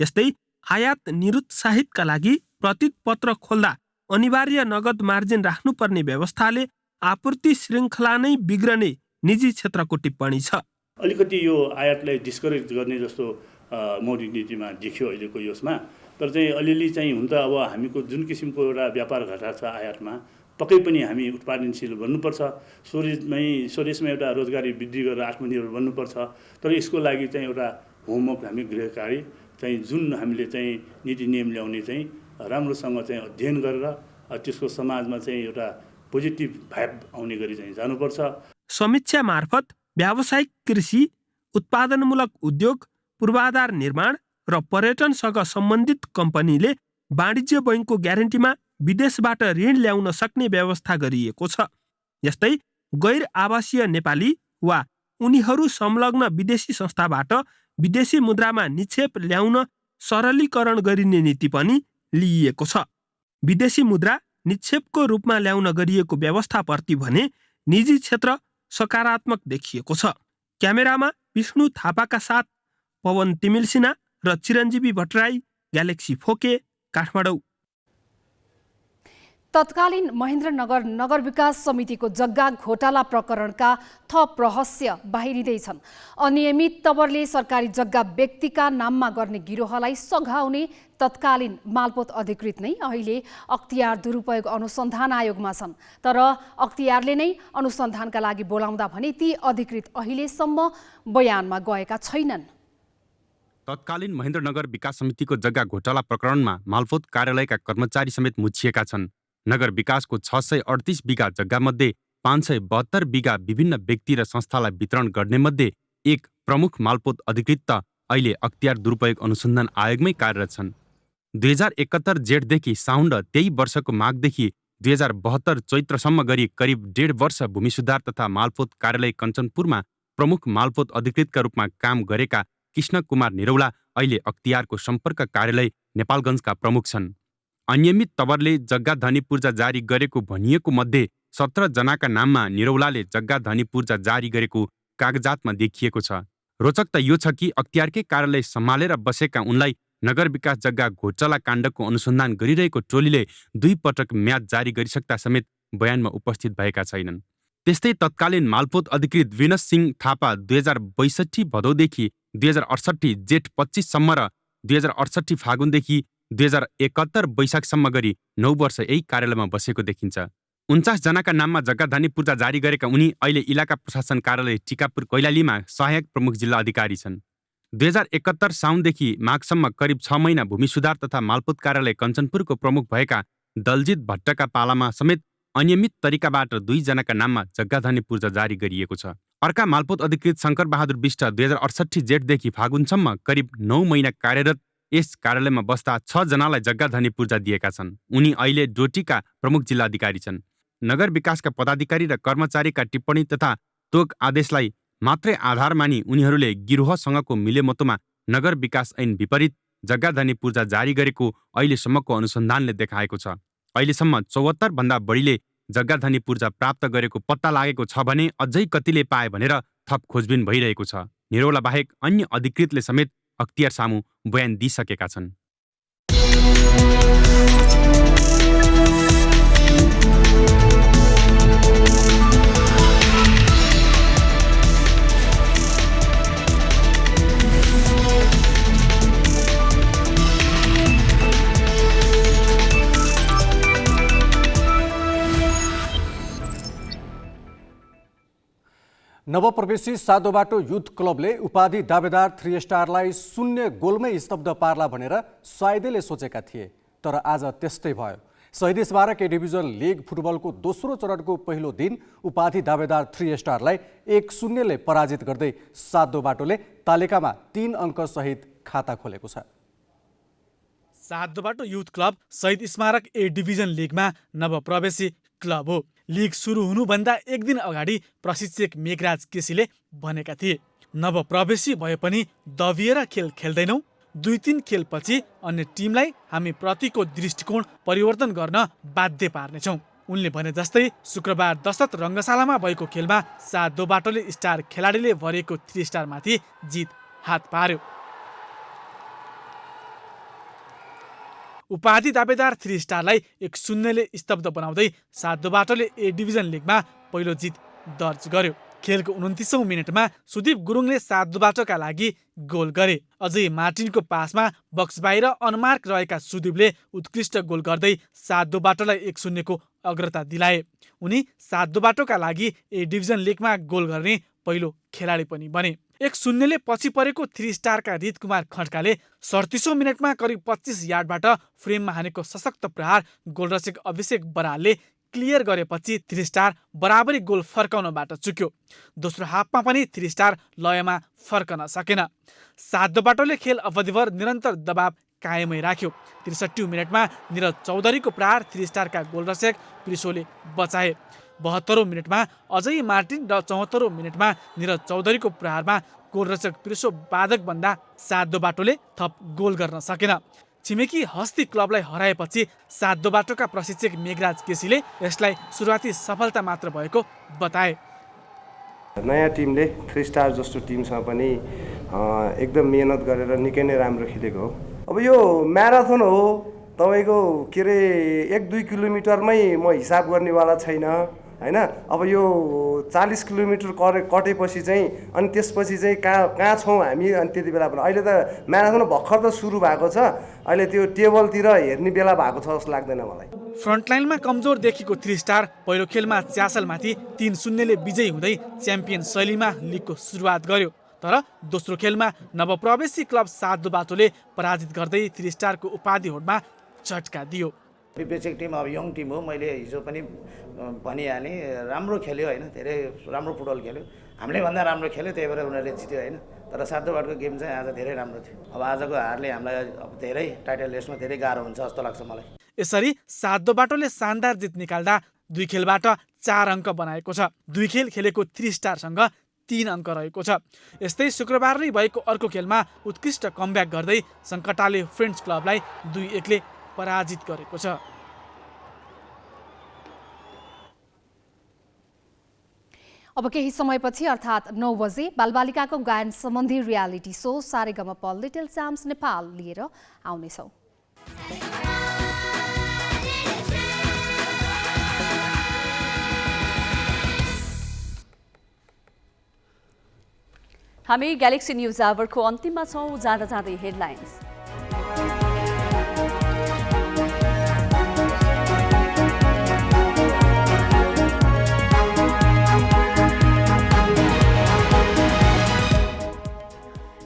यस्तै आयात निरुत्साहितका लागि प्रतिपत्र खोल्दा अनिवार्य नगद मार्जिन राख्नुपर्ने व्यवस्थाले आपूर्ति श्रृङ्खला नै बिग्रने निजी क्षेत्रको टिप्पणी छ। अलिकति यो आयातलाई डिस्करेज गर्ने जस्तो मौद्रिक नीतिमा देखियो अहिलेको यसमा। तर चाहिँ अलिअलि चाहिँ हुन त अब हामीको जुन किसिमको एउटा व्यापार घाटा छ आयातमा, पक्कै पनि हामी उत्पादनशील बन्नुपर्छ। स्वदेशमा एउटा रोजगारी वृद्धि गरेर आत्मनिर्भर बन्नुपर्छ। तर यसको लागि चाहिँ एउटा होमवर्क हामी गृह कार्य चाहिँ जुन हामीले चाहिँ नीति नियम ल्याउने चाहिँ राम्रोसँग चाहिँ अध्ययन गरेर त्यसको समाजमा चाहिँ एउटा पोजिटिभ भाइब आउने गरी चाहिँ जानुपर्छ। समीक्षा मार्फत व्यावसायिक कृषि, उत्पादनमूलक उद्योग, पूर्वाधार निर्माण र पर्यटनसँग सम्बन्धित कम्पनीले वाणिज्य बैङ्कको ग्यारेन्टीमा विदेशबाट ऋण ल्याउन सक्ने व्यवस्था गरिएको छ। यस्तै गैर आवासीय नेपाली वा उनीहरू संलग्न विदेशी संस्थाबाट विदेशी मुद्रामा निक्षेप ल्याउन सरलीकरण गरिने नीति पनि लिइएको छ। विदेशी मुद्रा निक्षेपको रूपमा ल्याउन गरिएको व्यवस्थाप्रति भने निजी क्षेत्र सकारात्मक देखिएको छ। क्यामेरामा विष्णु थापाका साथ पवन तिमिल सिन्हा र चिरञ्जीवी भट्टराई, ग्यालेक्सी फोके, काठमाडौँ। तत्कालीन महेन्द्रनगर नगर विकास समितिको जग्गा घोटाला प्रकरणका थप रहस्य बाहिरिँदैछन्। अनियमित तवरले सरकारी जग्गा व्यक्तिका नाममा गर्ने गिरोहलाई सघाउने तत्कालीन मालपोत अधिकृत नै अहिले अख्तियार दुरुपयोग अनुसन्धान आयोगमा छन्। तर अख्तियारले नै अनुसन्धानका लागि बोलाउँदा भने ती अधिकृत अहिलेसम्म बयानमा गएका छैनन्। तत्कालीन महेन्द्रनगर विकास समितिको जग्गा घोटाला प्रकरणमा मालपोत कार्यालयका कर्मचारी समेत मुछिएका छन्। नगर विकासको 638 बिघा जग्गामध्ये 572 बिघा विभिन्न व्यक्ति र संस्थालाई वितरण गर्ने मध्ये एक प्रमुख मालपोत अधिकृत त अहिले अख्तियार दुरुपयोग अनुसन्धान आयोगमै कार्यरत छन्। 2071 जेठदेखि साउन र 23 वर्षको माघदेखि 2072 चैत्रसम्म गरी करिब 1.5 वर्ष भूमि सुधार तथा मालपोत कार्यालय कञ्चनपुरमा प्रमुख मालपोत अधिकृतका रूपमा काम गरेका कृष्ण कुमार निरौला अहिले अख्तियारको सम्पर्क कार्यालय नेपालगञ्जका प्रमुख छन्। अनियमित तवरले जग्गा धनी पूर्जा जारी गरेको भनिएको मध्ये 17 जनाका नाममा निरौलाले जग्गा धनी पूर्जा जारी गरेको कागजातमा देखिएको छ। रोचक त यो छ कि अख्तियारकै कार्यालय सम्हालेर बसेका उनलाई नगर विकास जग्गा घोटाला काण्डको अनुसन्धान गरिरहेको टोलीले 2 पटक म्याद जारी गरिसक्दा समेत बयानमा उपस्थित भएका छैनन्। त्यस्तै तत्कालीन मालपोत अधिकृत विनस सिंह थापा 2062 भदौदेखि 2068 जेठ 25 सम्म र 2068 फागुनदेखि 2071 वैशाखसम्म गरी 9 वर्ष यही कार्यालयमा बसेको देखिन्छ। 49 जनाका नाममा जग्गा धनी पूर्जा जारी गरेका उनी अहिले इलाका प्रशासन कार्यालय टिकापुर कैलालीमा सहायक प्रमुख जिल्ला अधिकारी छन्। 2071 साउनदेखि माघसम्म करिब 6 महिना भूमि सुधार तथा मालपोत कार्यालय कञ्चनपुरको प्रमुख भएका दलजित भट्टका पालामा समेत अनियमित तरिकाबाट 2 जनाका नाममा जग्गा धनी पूर्जा जारी गरिएको छ। अर्का मालपोत अधिकृत शङ्कर बहादुर विष्ट 2068 जेठदेखि फागुनसम्म करिब 9 महिना कार्यरत यस कार्यालयमा बस्दा 6 जनालाई जग्गा धनी पूर्जा दिएका छन्। उनी अहिले डोटीका प्रमुख जिल्ला अधिकारी छन्। नगर विकासका पदाधिकारी र कर्मचारीका टिप्पणी तथा तोक आदेशलाई मात्रै आधार मानी उनीहरूले गिरोहसँगको मिलेमतोमा नगर विकास ऐन विपरीत जग्गा धनी पूर्जा जारी गरेको अहिलेसम्मको अनुसन्धानले देखाएको छ। अहिलेसम्म 74 भन्दा बढीले जग्गा धनी पूर्जा प्राप्त गरेको पत्ता लागेको छ भने अझै कतिले पाए भनेर थप खोजबिन भइरहेको छ। निरौला बाहेक अन्य अधिकृतले समेत अख्तियार सामु बयान दिइसकेका छन्। नवप्रवेशी सादो बाटो युथ क्लबले उपाधि दावेदार 3 स्टारलाई 0 गोलमै स्तब्ध पार्ला भनेर सायदैले सोचेका थिए, तर आज त्यस्तै भयो। शहीद स्मारक ए डिभिजन लिग फुटबलको दोस्रो चरणको पहिलो दिन उपाधि दावेदार 3 स्टारलाई 1-0 ले पराजित गर्दै सादो बाटोले तालिकामा 3 अङ्क सहित खाता खोलेको छ। सादो बाटो युथ क्लब शहीद स्मारक ए डिभिजन लिगमा नवप्रवेशी क्लब हो। लिग सुरु हुनुभन्दा एक दिन अगाडि प्रशिक्षक मेघराज केसीले भनेका थिए, नवप्रवेशी भए पनि दबिएर खेल खेल्दैनौँ। 2-3 खेलपछि अन्य टिमलाई हामी प्रतिको दृष्टिकोण परिवर्तन गर्न बाध्य पार्नेछौँ। उनले भने जस्तै शुक्रबार दशरथ रङ्गशालामा भएको खेलमा 7-2 बाटोले स्टार खेलाडीले भरिएको 3 स्टारमाथि जित हात पार्यो। उपाधि दावेदार 3 स्टारलाई 1-0ले स्तब्ध बनाउँदै 7-2 बाटोले ए डिभिजन लिगमा पहिलो जित दर्ज गर्यो। खेलको 29औं मिनेटमा सुदीप गुरुङले 7-2 बाटोका लागि गोल गरे। अझै मार्टिनको पासमा बक्स बाहिर अनमार्क रहेका सुदीपले उत्कृष्ट गोल गर्दै 7-2 बाटोलाई 1-0 को अग्रता दिलाए। उनी 7-2 बाटोका लागि ए डिभिजन लिगमा गोल गर्ने पहिलो खेलाडी पनि बने। 1-0ले पछि परेको 3 स्टारका रित कुमार खड्काले 37औं मिनेटमा करिब 25 यार्डबाट फ्रेममा हानेको सशक्त प्रहार गोलरक्षक अभिषेक बरालले क्लियर गरेपछि 3 स्टार बराबरी गोल फर्काउनबाट चुक्यो। दोस्रो हाफमा पनि 3 स्टार लयमा फर्कन सकेन। 7-2 बाटोले खेल अवधिभर निरन्तर दबाव कायमै राख्यो। 63औं मिनेटमा निरज चौधरीको प्रहार 3 स्टारका गोलरक्षक प्रिसोले बचाए। 72औं मिनेटमा अझै मार्टिन र 74औं मिनेटमा निरज चौधरीको प्रहारमा गोलरक्षक प्रिसो बाधक बन्दा 7-2 बाटोले थप गोल गर्न सकेन। छिमेकी हस्ती क्लबलाई हराएपछि 7-2 बाटोका प्रशिक्षक मेघराज केसीले यसलाई सुरुवाती सफलता मात्र भएको बताए। नयाँ टिमले 3 स्टार जस्तो टिमसँग पनि एकदम मेहनत गरेर निकै नै राम्रो खेलेको हो। अब यो म्याराथन हो, तपाईँको के अरे 1-2 किलोमिटरमै म हिसाब गर्नेवाला छैन हैन। अब यो 40 किलोमिटर कटेपछि चाहिँ अनि त्यसपछि चाहिँ कहाँ छौँ हामी, अनि त्यति बेला पनि अहिले त म्याराथन भर्खर त सुरु भएको छ, अहिले त्यो टेबलतिर हेर्ने बेला भएको छ जस्तो लाग्दैन मलाई। फ्रन्टलाइनमा कमजोर देखेको 3 स्टार पहिलो खेलमा च्यासलमाथि 3-0ले विजयी हुँदै च्याम्पियन शैलीमा लिगको सुरुवात गर्यो। तर दोस्रो खेलमा नवप्रवेशी क्लब 7-2 बाटोले पराजित गर्दै 3 स्टारको उपाधि होडमा झट्का दियो। विवेचक टिम अब यङ टिम हो, मैले हिजो पनि भनिहालेँ, राम्रो खेल्यो होइन, धेरै राम्रो फुटबल खेल्यो, हामीले भन्दा राम्रो खेल्यो, त्यही भएर उनीहरूले जित्यो होइन। तर 7-2 बाटोको गेम चाहिँ आज धेरै राम्रो थियो। अब आजको हारले हामीलाई अब धेरै टाइटल रेसमा धेरै गाह्रो हुन्छ जस्तो लाग्छ मलाई। यसरी 7-2 बाटोले शानदार जित निकाल्दा 2 खेलबाट 4 अङ्क बनाएको छ। 2 खेल खेलेको 3 स्टारसँग 3 अङ्क रहेको छ। यस्तै शुक्रबार नै भएको अर्को खेलमा उत्कृष्ट कमब्याक गर्दै सङ्कटाले फ्रेन्ड्स क्लबलाई 2-1ले पराजित गरेको छ। अब केही समयपछि अर्थात् 9 बजे बालबालिकाको गायन सम्बन्धी reality show Sa Re Ga Ma Pa little champs Nepal लिएर आउनेछौँ। हामी ग्यालेक्सी न्युज आवरको अन्तिममा छौँ। जाँदा जाँदै हेडलाइन्स।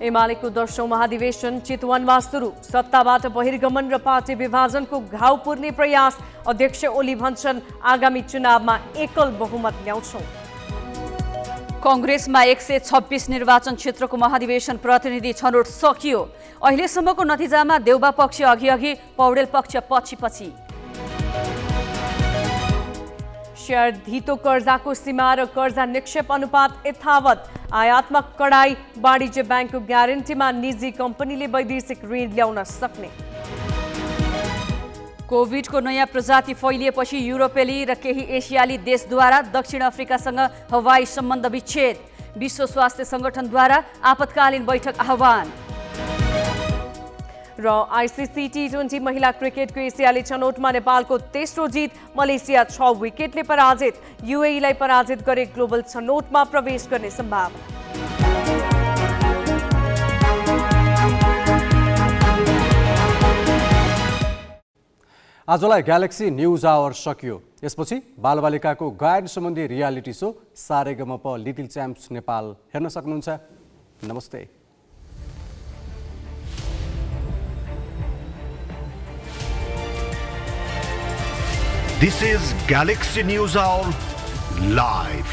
एमालेको 10औं महाधिवेशन चितवनमा सुरु। सत्ताबाट बहिर्गमन र पार्टी विभाजनको घाउ पुर्ने प्रयास। अध्यक्ष ओली भन्छन् आगामी चुनावमा एकल बहुमत ल्याउँछौं। कांग्रेसमा 126 निर्वाचन क्षेत्रको महाधिवेशन प्रतिनिधि छनौट सकियो। अहिलेसम्मको नतिजामा देउबा पक्ष अघि पौडेल पक्ष पछि। शेयर धितो कर्जाको सीमा र कर्जा निक्षेप अनुपात यथावत। आयात्मक कडाई। वाणिज्य ब्याङ्कको ग्यारेन्टीमा निजी कम्पनीले वैदेशिक ऋण ल्याउन सक्ने। कोभिडको नयाँ प्रजाति फैलिएपछि युरोपेली र केही एसियाली देशद्वारा दक्षिण अफ्रिकासँग हवाई सम्बन्ध विच्छेद। विश्व स्वास्थ्य संगठनद्वारा आपतकालीन बैठक आह्वान। र आइसिसी टी20 महिला क्रिकेटको एसियाली छनौटमा नेपालको तेस्रो जित। मलेसिया 6 विकेटले पराजित। युएईलाई पराजित गरे ग्लोबल छनौटमा प्रवेश गर्ने सम्भावना। आजलाई ग्यालेक्सी न्युज आवर सकियो। यसपछि बालबालिकाको गायन सम्बन्धी reality show Sa Re Ga Ma Pa little champs Nepal हेर्न सक्नुहुन्छ। नमस्ते। This is Galaxy News Hour Live.